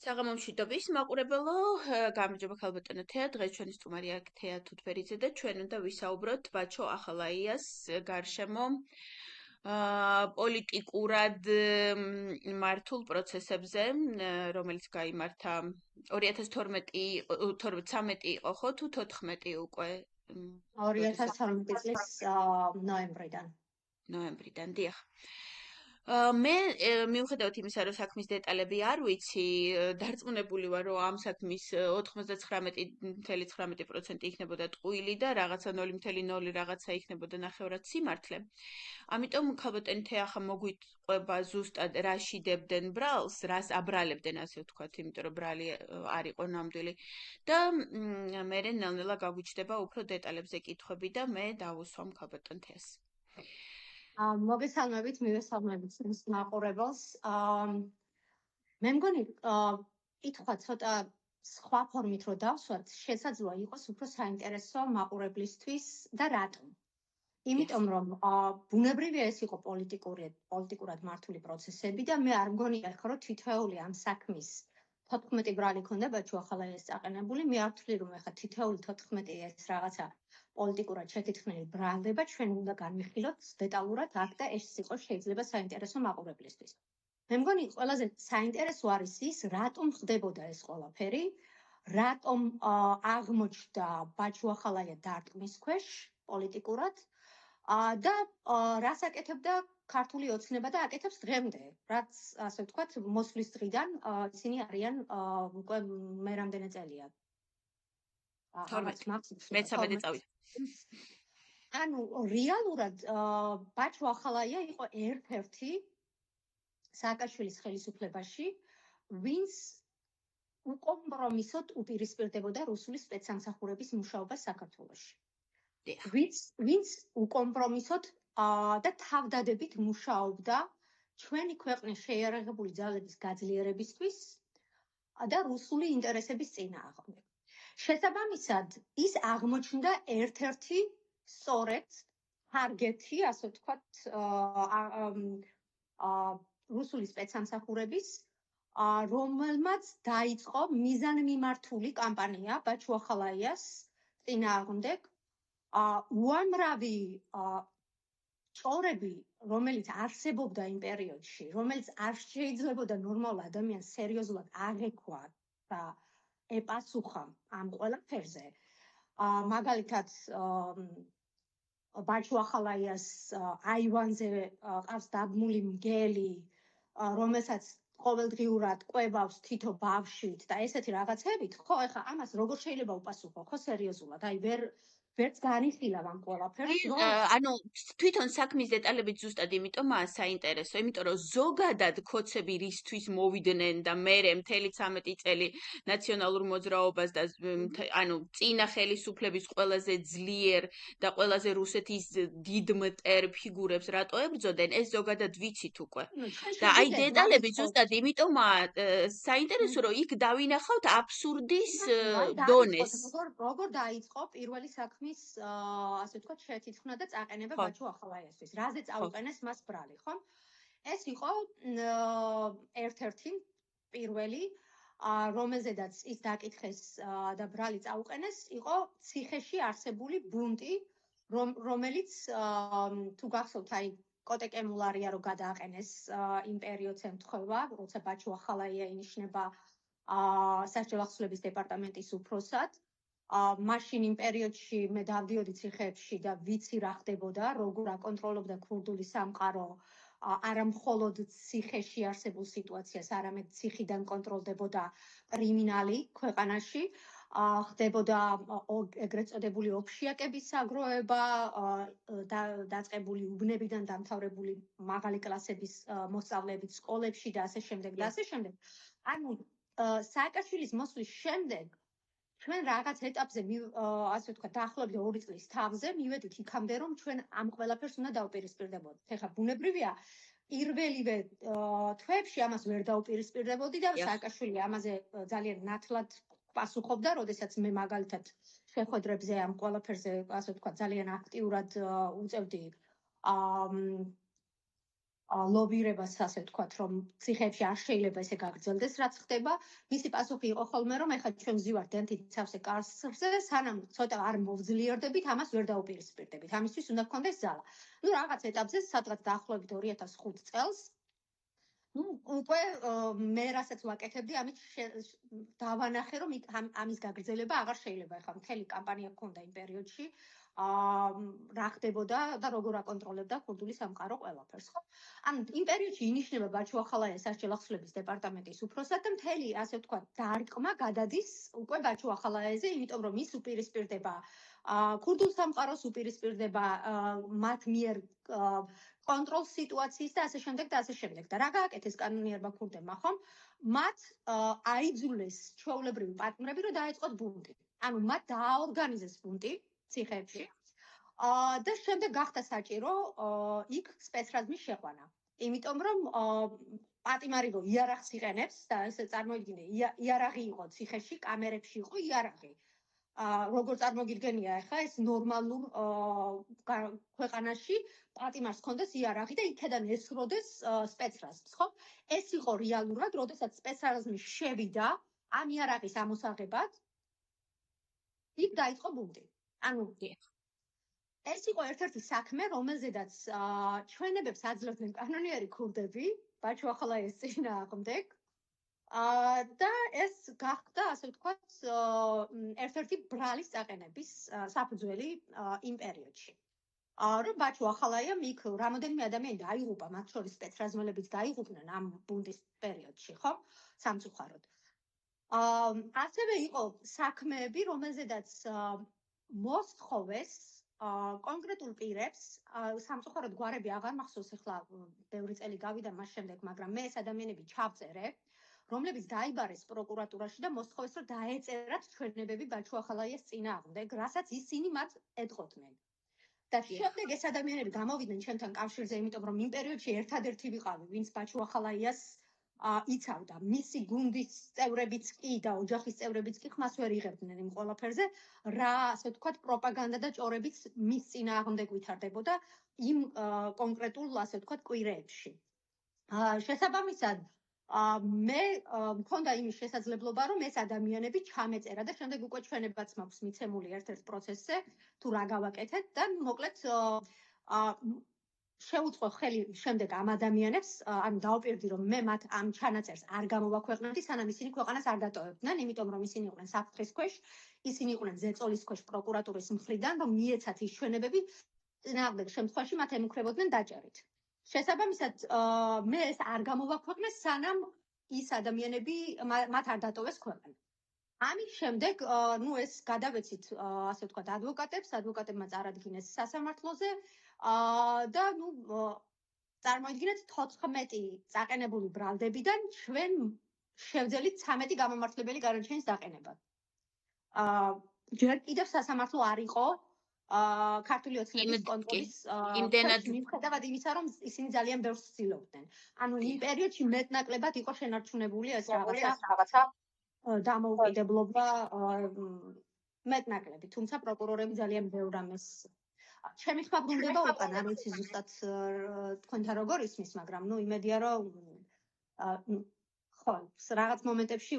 საღამომშვიდობის მაყურებელო, გამარჯობა ქალბატონო თეა, დღეს ჩვენი სტუმარია თეა თუთბერიძე და ჩვენ უნდა ვისაუბროთ ბაჩო ახალაიას გარშემო პოლიტიკურად მართულ პროცესებზე, რომელიც გაიმართა 2012-13 იყო ხო თუ 14 უკვე 2012 წლის ნოემბრიდან. ნოემბრიდან, დიახ. მე მიუხედავად იმისა, რომ საქმის დეტალები არ ვიცი, დარწმუნებული ვარ, რომ ამ საქმის 99.9% იქნებოდა ტყუილი და რაღაცა 0.0 რაღაცა იქნებოდა ნახევრად სიმართლე. ამიტომ ქალბატონი თეა ხა მოგვიტყვება ზუსტად რა შიდებდნენ ბრალს, რას აბრალებდნენ, ასე ვთქვათ, იმიტომ რომ ბრალი არ იყო ნამდვილი. და მე ნელ-ნელა გაგვიჩნდება უფრო დეტალებზე კითხვები და მე დავუსვამ ქალბატონ თეას. მოგესალმებით, მივესალმებით მაყურებელს. მე მგონი კითხვა ცოტა სხვა ფორმით რო დავსვათ, შესაძლოა იყოს უფრო საინტერესო მაყურებლისთვის და რატომ? იმიტომ რომ ბუნებრივია ეს იყო პოლიტიკურად მართული პროცესები და მე არ მგონია ხო რომ თითოეული ამ საქმის 14 ბრალი ქონდა ბაჩო ახალაიას წაყენებული, მე არ ვთვლი რომ ეხა თითოეული 14 ეს რაღაცა პოლიტიკურად შეთითხმელი ბრალდება, ჩვენ უნდა განვიხილოთ დეტალურად აქ და ეს იყო შეიძლება საინტერესო მაყურებლისთვის. მე მგონი ყველაზე საინტერესო არის ის, რატომ ხდებოდა ეს ყველაფერი, რატომ აღმოჩნდა ბაჩო ახალაია დარტყმის ქვეშ პოლიტიკურად და რას აკეთებდა ქართული ოცნება და აკეთებს დღემდე, რაც ასე ვთქვათ, მოსვლის დღიდან ისინი არიან უკვე მე რამდენი წელია. 13 წავიდა. ანუ რეალურად ბაჩო ახალაია იყო ერთ-ერთი სააკაშვილის ხელისუფლებაში, ვინც უკომპრომისოდ უპირისპირდებოდა რუსული სპეცსამსახურების მუშაობას საქართველოში. ვინც უკომპრომისოდ და თავდადებით მუშაობდა ჩვენი ქვეყნის შეიარაღებული ძალების გაძლიერებისთვის და რუსული ინტერესების წინააღმდეგ. შესაბამისად, ის აღმოჩნდა ერთ-ერთი სწორედ ტარგეტი, ასე ვთქვათ, რუსული სპეცსამსახურების, რომელმაც დაიწყო მიზანმიმართული კამპანია ბაჩო ახალაიას წინააღმდეგ. უამრავი ჭორები, რომელიც არსებობდა იმ პერიოდში, რომელიც არ შეიძლებოდა ნორმალ ადამიანს სერიოზულად აღექვა და ეპასუხა ამ ყველაფერზე. მაგალითად, ბაჩო ახალაიას აივანზე ყავს დაბმული მგელი, რომელსაც ყოველდღიურად ყვებავს თითო ბავშვით და ესეთი რაღაცებით, ხო, ეხლა ამას როგორ შეიძლება უპასუხო, ხო, სერიოზულად, აი ვერც განიხილავ ამ ყველაფერს, რომ ანუ თვითონ საქმის დეტალები ზუსტად იმიტომაა საინტერესო, იმიტომ რომ ზოგადად ქოცები რისთვის მოვიდნენ და მერე მთელი 13 წელი ნაციონალურ მოძრაობას და ანუ წინა ხელისუფლების ყველაზე ძლიერ და ყველაზე რუსეთის დიდ მტერ ფიგურებს რატო ებრძოდნენ, ეს ზოგადად ვიცით უკვე. და აი დეტალები ზუსტად იმიტომაა საინტერესო, რომ იქ დავინახავთ აბსურდის დონეს. როგორ დაიწყო პირველი საქმის, ასე ვთქვათ, შეთითხმა და წაყენება ბაჩო ახალაიასთვის. რაზე წაუყენეს მას ბრალი, ხო? ეს იყო ერთ-ერთი პირველი, რომელზედაც ის დაკითხეს და ბრალი წაუყენეს, იყო ციხეში არსებული ბუნტი, რომელიც თუ გახსოვთ, აი კოტეკემულარია რო გადააყენეს იმ პერიოდს ემთხვევა, როცა ბაჩო ახალაია ინიშნება სასჯელ ახსნების დეპარტამენტის უფროსად. მაშინ იმ პერიოდში მე დავდიოდი ციხეებში და ვიცი რა ხდებოდა, როგორ აკონტროლობდა ქურდული სამყარო არა მხოლოდ ციხეში არსებულ სიტუაციას, არამედ ციხიდან კონტროლდებოდა კრიმინალი ქვეყანაში, ხდებოდა ეგრეთ წოდებული ოფშიაკების საგროვება, დაწყებული უბნებიდან დამთავრებული მაღალი კლასების მოსწავლეებით სკოლებში და ასე შემდეგ და ასე შემდეგ. ანუ სააკაშვილის მოსვლის შემდეგ ჩვენ რაღაც ეტაპზე, ასე ვთქვათ, დაახლოებით 2 წლის თავზე მივედით იქამდე, რომ ჩვენ ამ ყველაფერს უნდა დავუპირისპირდებოდით. ეხლა ბუნებრივია, პირველივე თვეებში ამას ვერ დავუპირისპირდებოდი და სააკაშვილი ამაზე ძალიან ნათლად პასუხობდა, როდესაც მე მაგალითად შეხვედრებზე ამ ყველაფერზე, ასე ვთქვათ, ძალიან აქტიურად უწევდი ლობირებას, ასე ვთქვათ, რომ ციხეებში არ შეიძლება ესე გაგრძელდეს, რაც ხდება. მისი პასუხი იყო ხოლმე, რომ ეხლა ჩვენ ვზივართ დენთით სავსე კარსზე, სანამ ცოტა არ მოვძლიერდებით, ამას ვერ დაუპირისპირდებით. ამისთვის უნდა გქონდეს ზალა. ნუ რაღაც ეტაპზე, სადღაც დაახლოებით 2005 წელს, უკვე მე რასაც ვაკეთებდი, ამით დავანახე, რომ ამის გაგრძელება აღარ შეიძლება. ეხლა მთელი კამპანია გქონდა იმ პერიოდში. რა ხდებოდა და როგორ აკონტროლებდა ქურდული სამყარო ყველაფერს, ხო? ანუ იმ პერიოდში ინიშნება ბაჩუ ახალაიას სასჯელ ახსნების დეპარტამენტის უფროსად და მთელი, ასე ვთქვათ, დარყმა გადადის უკვე ბაჩუ ახალაიაზე, იმიტომ რომ ის უპირისპირდება ქურდულ სამყაროს, უპირისპირდება მათ მიერ კონტროლ სიტუაციის და ასე შემდეგ და ასე შემდეგ. და რა გააკეთეს კანონიერმა ქურდებმა, ხომ? მათ აიძულეს ჩვეულებრივი პარტნიორები, რომ დაეწყოთ ბუნტი. ანუ მათ დააორგანიზეს ბუნტი ციხეებში. და შემდეგ გახდა საჭირო იქ სპეცრაზმის შეყვანა. იმიტომ რომ პატიმარი რო იარაღს იყენებს და ესე წარმოიდგინე, იარაღი იყო ციხეში, კამერებში იყო იარაღი. როგორ წარმოგიდგენია ახლა ეს ნორმალურ ქვეყანაში პატიმარს ჰქონდეს იარაღი და იქედან ესროდეს სპეცრაზმს, ხო? ეს იყო რეალურად, როდესაც სპეცრაზმი შევიდა ამ იარაღის ამოსაღებად, იქ დაიწყო ბუნტი. ანუ ეს იყო ერთ-ერთი საქმე, რომელზედაც ჩვენებებს აძლევდნენ კანონიერი ქურდები, ბაჩუ ახალაიას წინააღმდეგ. და ეს გახდა, ასე ვთქვათ, ერთ-ერთი ბრალის წაყენების საფუძველი იმ პერიოდში. რომ ბაჩუ ახალაიამ იქ რამოდენიმე ადამიანი დაიღუპა, მათ შორის სპეცრაზმელებიც დაიღუპნენ ამ ბუნტის პერიოდში, ხო? სამწუხაროდ. ასევე იყო საქმეები, რომელზედაც მოსთხოვეს კონკრეტულ პირებს, სამწუხაროდ გვარები აღარ მახსოვს, ახლა ბევრი წელი გავიდა მას შემდეგ, მაგრამ მე ეს ადამიანები ჩავწერე, რომლებიც დაიბარეს პროკურატურაში და მოსთხოვეს, რომ დაეწერათ ჩვენებები ბაჩუ ახალაიას წინააღმდეგ, რასაც ისინი მათ ეტყოდნენ. და შემდეგ ეს ადამიანები გამოვიდნენ ჩვენთან კავშირზე, იმიტომ რომ იმ პერიოდში ერთადერთი ვიყავი, ვინც ბაჩუ ახალაიას იცავდა. მისი გუნდის წევრებიც კი და ოჯახის წევრებიც კი ხმას ვერ იღებდნენ იმ ყველაფერზე, რა, ასე ვთქვათ, პროპაგანდა და ჭორებიც მის წინააღმდეგ ვითარდებოდა იმ კონკრეტულ, ასე ვთქვათ, კვირეებში. შესაბამისად, მე მქონდა იმის შესაძლებლობა, რომ ეს ადამიანები ჩამეწერა და შემდეგ უკვე ჩვენებაც მაქვს მიცემული ერთ-ერთ პროცესზე, თუ რა გავაკეთეთ და მოკლედ შეუწყო ხელი შემდეგ ამ ადამიანებს, ანუ დავუპირდი, რომ მე მათ ამ ჩანაწერს არ გამოვაქვეყნებდი, სანამ ისინი ქვეყანას არ დატოვებდნენ, იმიტომ რომ ისინი იყვნენ საფრთხის ქვეშ, ისინი იყვნენ ზეწოლის ქვეშ პროკურატურის მხრიდან, რომ მიეცათ ის ჩვენებები, წინააღმდეგ შემთხვევაში მათ ემუქრებოდნენ დაჭერით. შესაბამისად, მე ეს არ გამოვაქვეყნე, სანამ ის ადამიანები მათ არ დატოვეს ქვეყანა. ამის შემდეგ, ნუ ეს გადავეცით, ასე ვთქვათ, ადვოკატებმა წარადგინეს სასამართლოზე და ნუ წარმოიდგინეთ 14 წაყენებული ბრალდებიდან ჩვენ შევძელით 13 გამომართლებელი განაჩენის დაყენებად. ჯერ კიდევ სასამართლო არ იყო ქართული ოცნების კონტროლის მიუხედავად იმისა, რომ ისინი ძალიან ბევრს ცდილობდნენ. ანუ იმ პერიოდში მეტნაკლებად იყო შენარჩუნებული ეს რაღაცა დამოუკიდებლობა მეტნაკლები, თუმცა პროკურორები ძალიან ბევრ ამას ჩემი ხმა ბრუნდება უკან, არ ვიცი ზუსტად თქვენთან როგორ ისმის, მაგრამ ნუ იმედია, რომ ხო, რაღაც მომენტებში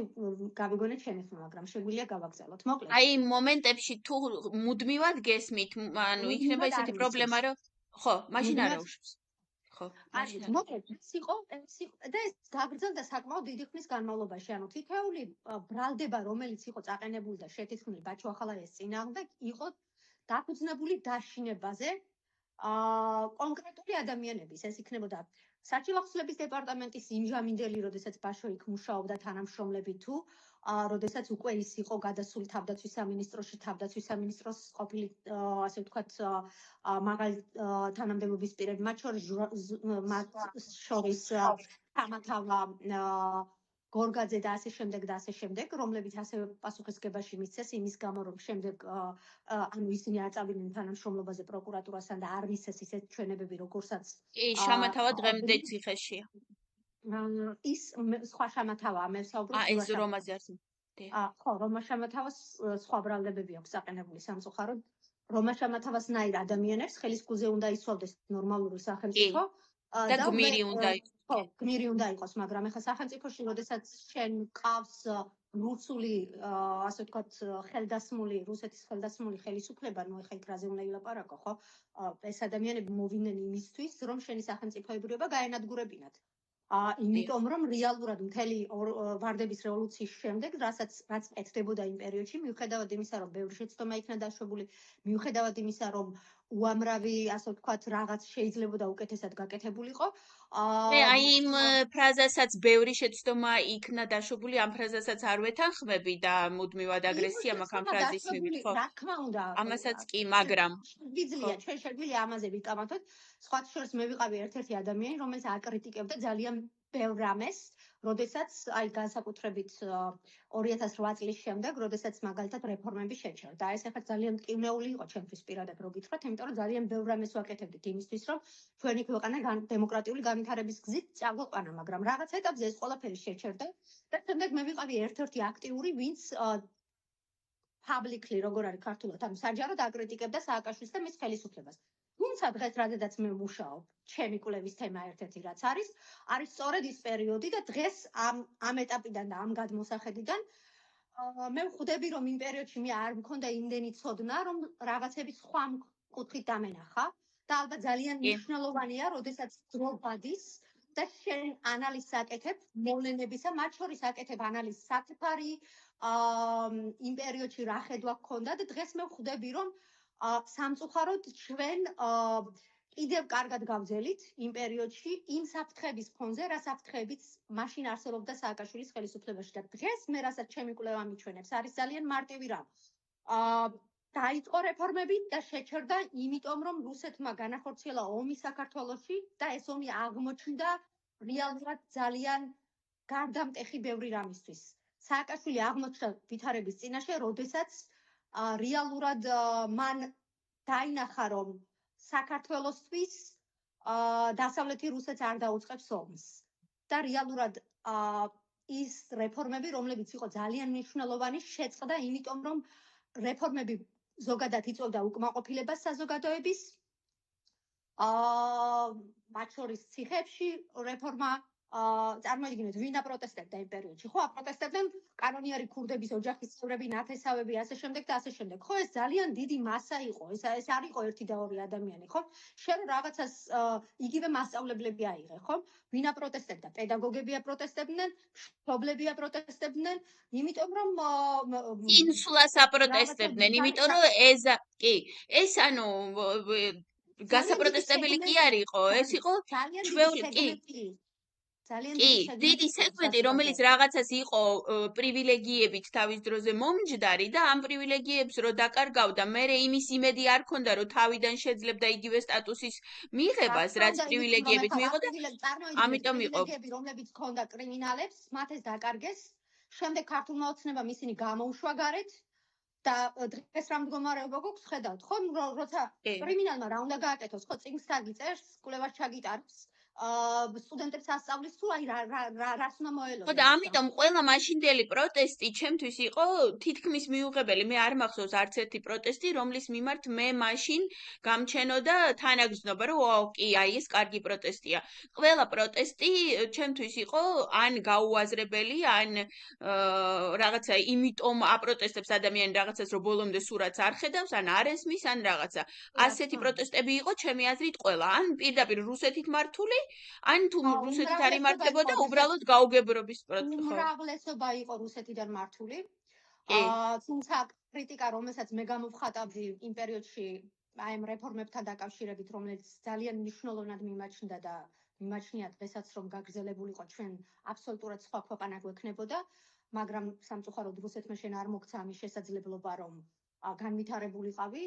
გავიგონეთ ჩემი ხმა, მაგრამ შეგვიძლია გავაგზავნოთ. მოკლედ. აი მომენტებში თუ მუდმივად გესმით, ანუ იქნება ესეთი პრობლემა, რომ ხო, მაშინ არ აუშვს. ხო, მაშინ. მოკლედ, ეს იყო და ეს გაგრძელდა საკმაოდ დიდი ხნის განმავლობაში, ანუ თითეული ბრალდება, რომელიც იყო წაყენებული და შეთითქმული ბაჩუ ახალაიას წინააღმდეგ, იყო დაფუძნებული დაშინებაზე კონკრეტული ადამიანების. ეს იქნებოდა სასჯელ ახსნების დეპარტამენტის იმჟამინდელი, როდესაც ბაშო იქ მუშაობდა თანამშრომლები თუ როდესაც უკვე ის იყო გადასული თავდაცვის სამინისტროში, თავდაცვის სამინისტროს ყოფილი, ასე ვთქვათ, მაღალი თანამდებობის პირები, მათ შორის თამათავა გორგაძე და ასე შემდეგ, რომლებიც ასევე პასუხისგებაში მისცეს იმის გამო, რომ შემდეგ ანუ ისინი არ წავიდნენ თანამშრომლობაზე პროკურატურასთან და არ მისცეს ისეთ ჩვენებები, როგორცაც შამათავა დღემდე ციხეშია. ის სხვა შამათავაა, მე ვსაუბრობ ეს რომაზე არის. ხო, რომა შამათავას სხვა ბრალდებები აქვს აყენებული სამწუხაროდ. რომა შამათავასნაირ ადამიანებს ხელის ქულზე უნდა ისვავდეს ნორმალური სახელმწიფო და გმირი უნდა იყოს. ხო, გმირი უნდა იყოს, მაგრამ ეხლა სახელმწიფოში, როდესაც შენ ყავს რუსული, ასე ვთქვათ, ხელდასმული, რუსეთის ხელდასმული ხელისუფლება, ნუ ეხლა იქ რაზე უნდა ილაპარაკო, ხო? ეს ადამიანები მოვიდნენ იმისთვის, რომ შენი სახელმწიფოებრიობა გაენადგურებინათ. იმიტომ რომ რეალურად მთელი ვარდების რევოლუციის შემდეგ, რაც კეთდებოდა იმ პერიოდში, მიუხედავად იმისა, რომ ბევრი შეცდომა იქნა დაშვებული, მიუხედავად იმისა, რომ უამრავი, ასე ვთქვათ, რაღაც შეიძლებოდა უკეთესად გაკეთებულიყო. აი იმ ფრაზასაც ბევრი შეცდომა იქნა დაშვებული, ამ ფრაზასაც არ ვეთანხმები და მუდმივად აგრესია მაქვს ამ ფრაზის მიმართ, ხო? რა თქმა უნდა. ამასაც კი, მაგრამ ვიძლია, ჩვენ შეგვიძლია ამაზე ვიკამათოთ. სხვათა შორის მე ვიყავი ერთ-ერთი ადამიანი, რომელიც აკრიტიკებდა ძალიან ბევრ რამეს, როდესაც აი განსაკუთრებით 2008 წლის შემდეგ, როდესაც მაგალითად რეფორმები შეჩერდა. ეს ახლა ძალიან მტკივნეული იყო ჩემთვის პირადად რო გითხრათ, იმიტომ რომ ძალიან ბევრ რამეს ვაკეთებდით იმისთვის, რომ ჩვენი ქვეყანა დემოკრატიული განვითარების გზით წაგვეყვანა, მაგრამ რაღაც ეტაპზე ეს ყველაფერი შეჩერდა და შემდეგ მე ვიყავი ერთ-ერთი აქტიური, ვინც publicly როგორ არის ქართულად, ანუ საჯაროდ აკრიტიკებდა სააკაშვილის და მის ხელისუფლებას. თუმცა დღეს რადგან მე მუშაობ, ჩემი კვლევის თემა ერთ-ერთი რაც არის სწორედ ის პერიოდი და დღეს ამ ეტაპიდან და ამ გადმოსახედიდან მე ვხვდები, რომ იმ პერიოდში მე არ მქონდა იმდენი ცოდნა, რომ რაღაცები სხვა კუთხით დამენახა და ალბათ ძალიან მნიშვნელოვანია, როდესაც დრო გადის და შენ ანალიზს აკეთებ მოვლენებისა, მათ შორის აკეთებ ანალიზს საკუთარი იმ პერიოდში რა ხედვა გქონდა და დღეს მე ვხვდები, რომ სამწუხაროდ ჩვენ კიდევ კარგად გავძელით იმ პერიოდში იმ საფრთხების ფონზე, რა საფრთხებიც მაშინ არსებობდა სააკაშვილის ხელისუფლებაში და დღეს მე რასაც ჩემი კვლევა მიჩვენებს, არის ძალიან მარტივი რამ. დაიწყო რეფორმები და შეჩერდა, იმიტომ რომ რუსეთმა განახორციელა ომი საქართველოში და ეს ომი აღმოჩნდა რეალურად ძალიან გარდამტეხი ბევრი რამისთვის. სააკაშვილი აღმოჩნდა ვითარების წინაშე, როდესაც რეალურად მან დაინახა, რომ საქართველოსთვის დასავლეთი რუსეთს არ დაუწყებს ომს. და რეალურად ის რეფორმები, რომლებიც იყო ძალიან მნიშვნელოვანი, შეწყდა, იმიტომ რომ რეფორმები ზოგადად იწვევდა უკმაყოფილებას საზოგადოების. მათ შორის ციხეებში რეფორმა წარმოიდგინეთ, ვინ აპროტესტებდა იმ პერიოდში. ხო, აპროტესტებდნენ კანონიერი ქურდების ოჯახის წევრები, ნათესავები, ასე შემდეგ და ასე შემდეგ. ხო, ეს ძალიან დიდი მასა იყო. ეს არ იყო ერთი და ორი ადამიანი, ხო? შენ რაღაცას იგივე მასწავლებლები აიღე, ხო? ვინ აპროტესტებდა? პედაგოგები აპროტესტებდნენ, მშობლები აპროტესტებდნენ, იმიტომ რომ ინსულას აპროტესტებდნენ, იმიტომ რომ ეს ანუ გასაპროტესტებელი კი არ იყო, ეს იყო ჩვეული კი. დიდი სეგმენტი, რომელიც რაღაცას იყო პრივილეგიებით თავის დროზე მომჯდარი და ამ პრივილეგიებს რო დაკარგავდა, მერე იმის იმედი არ ქონდა, რომ თავიდან შეძლებდა იგივე სტატუსის მიღებას, რაც პრივილეგიებით მიიღო და ამიტომ იყო პრივილეგიები, რომლებიც ქონდა კრიმინალებს, მათ ეს დაკარგეს. შემდეგ ქართულმა ოცნებამ ისინი გამოუშვა გარეთ და დღეს რა მდგომარეობა გვაქვს, ხედავთ, ხო? როცა კრიმინალმა რა უნდა გააკეთოს, ხო, წიგნს დაგიწერს, კვლევას ჩაგიტარებს. სტუდენტებს ასწავლის თუ აი რას უნდა მოელოდოს. ხო და ამიტომ ყველა მაშინდელი პროტესტი ჩემთვის იყო თითქმის მიუღებელი. მე არ მახსოვს არც ერთი პროტესტი, რომლის მიმართ მე მაშინ გამჩენოდა თანაგრძნობა, რომ კი, აი ეს კარგი პროტესტია. ყველა პროტესტი ჩემთვის იყო ან გაუაზრებელი, ან რაღაცა იმიტომ აპროტესტებს ადამიანი რაღაცას, რომ ბოლომდე სურათს არ ხედავს, ან არ ესმის, ან რაღაცა. ასეთი პროტესტები იყო ჩემი აზრით ყველა, ან პირდაპირ რუსეთით მართული, ან თუ რუსეთით არ იმართებოდა, უბრალოდ გაუგებრობის პროტესტი. უმრავლესობა იყო რუსეთიდან მართული. თუმცა კრიტიკა, რომელსაც მე გამოვხატავდი იმ პერიოდში, აი ამ რეფორმებთან დაკავშირებით, რომელიც ძალიან მნიშვნელოვნად მიმაჩნდა და მიმაჩნია დღესაც, რომ გაგრძელებულიყო ჩვენ აბსოლუტურად სხვა ქვეყანა გვექნებოდა, მაგრამ სამწუხაროდ რუსეთმა შენ არ მოგცა ამის შესაძლებლობა, რომ განვითარებულიყავი.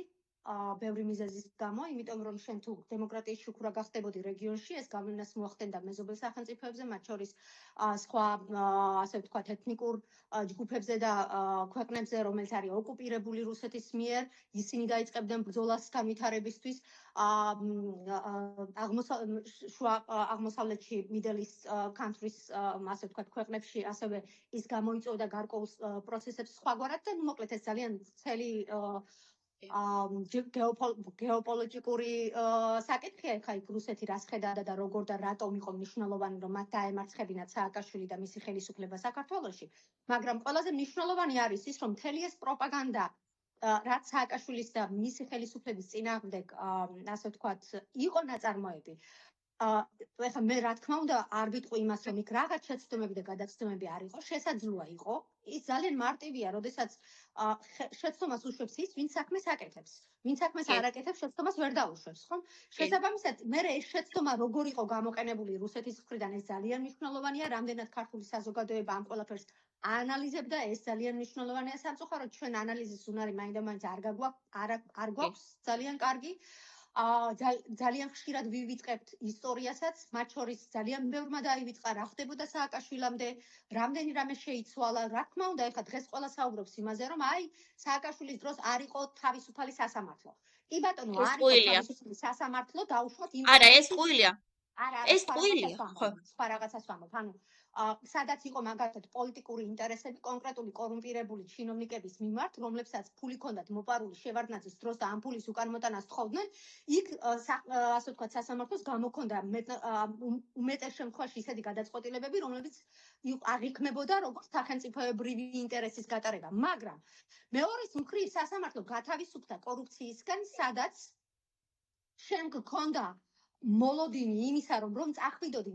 ბევრი მიზეზის გამო, იმიტომ რომ შენ თუ დემოკრატიის შუქურა გახდებოდი რეგიონში, ეს გავლენას მოახდენდა მეზობელ სახელმწიფოებზე, მათ შორის სხვა, ასე ვთქვათ, ეთნიკურ ჯგუფებზე და ქვეყნებზე, რომელიც არის ოკუპირებული რუსეთის მიერ, ისინი დაიწყებდნენ ბრძოლას განვითარებისთვის. შუა აღმოსავლეთში, Middle East countries, ასე ვთქვათ, ქვეყნებში ასევე ის გამოიწვევდა გარკვეულ პროცესებს სხვაგვარად და მოკლედ ეს ძალიან გეოპოლიტიკური საკითხია, ხა იქ რუსეთი რას ხედავდა და როგორ და რატომ იყო მნიშვნელოვანი, რომ მათ დაემარცხებინათ სააკაშვილი და მისი ხელისუფლება საქართველოში, მაგრამ ყველაზე მნიშვნელოვანი არის ის, რომ მთელი ეს პროპაგანდა რაც სააკაშვილის და მისი ხელისუფლების წინააღმდეგ, ასე ვთქვათ, იყო ნაწარმოები. ეხლა მე რა თქმა უნდა არ ვიტყვი იმას, რომ იქ რაღაც შეცდომები და გადაცდომები არ იყო, შესაძლოა იყო. ის ძალიან მარტივია, როდესაც შეცდომას უშვებს ის, ვინც საქმეს აკეთებს. ვინც საქმეს არ აკეთებს, შეცდომას ვერ დაუშვებს, ხო? შესაბამისად, მე ეს შეცდომა როგორ იყო გამოყენებული რუსეთის მხრიდან, ეს ძალიან მნიშვნელოვანია, რამდენად ქართული საზოგადოება ამ ყველაფერს აანალიზებდა, ეს ძალიან მნიშვნელოვანია სამწუხაროდ, ჩვენ ანალიზის უნარი მაინდა-მაინც არ გვაქვს ძალიან კარგი. ძალიან ხშირად ვივიწყებთ ისტორიასაც, მათ შორის ძალიან ბევრმა დაივიწყა რა ხდებოდა სააკაშვილამდე, რამდენი რამე შეიცვალა. რა თქმა უნდა, ეხლა დღეს ყველა საუბრობს იმაზე, რომ აი სააკაშვილის დროს არ იყო თავისუფალი სასამართლო. კი ბატონო, არ იყო თავისუფალი სასამართლო, დაუშვათ იმ არა, ეს ყვილია. ეს ყვილია, ხო. სხვა რაღაცას ვამბობ. ანუ სადაც იყო მაგალითად პოლიტიკური ინტერესები კონკრეტული კორუმპირებული ჩინოვნიკების მიმართ, რომლებსაც ფული ჰქონდათ მოპარული შევარდნაძის დროს და ამ ფულის უკანმოტანას თხოვდნენ, იქ ასე ვთქვათ, სასამართლოს გამოქონდა უმეტეს შემთხვევაში ისეთი გადაწყვეტილებები, რომლებიც აღიქმებოდა როგორც სახელმწიფოებრივი ინტერესის გატარება. მაგრამ მეორის მხრივ სასამართლო გათავისუფლდა კორუფციისგან, სადაც შენ გქონდა მოლოდინი იმისა, რომ წახვიდოდი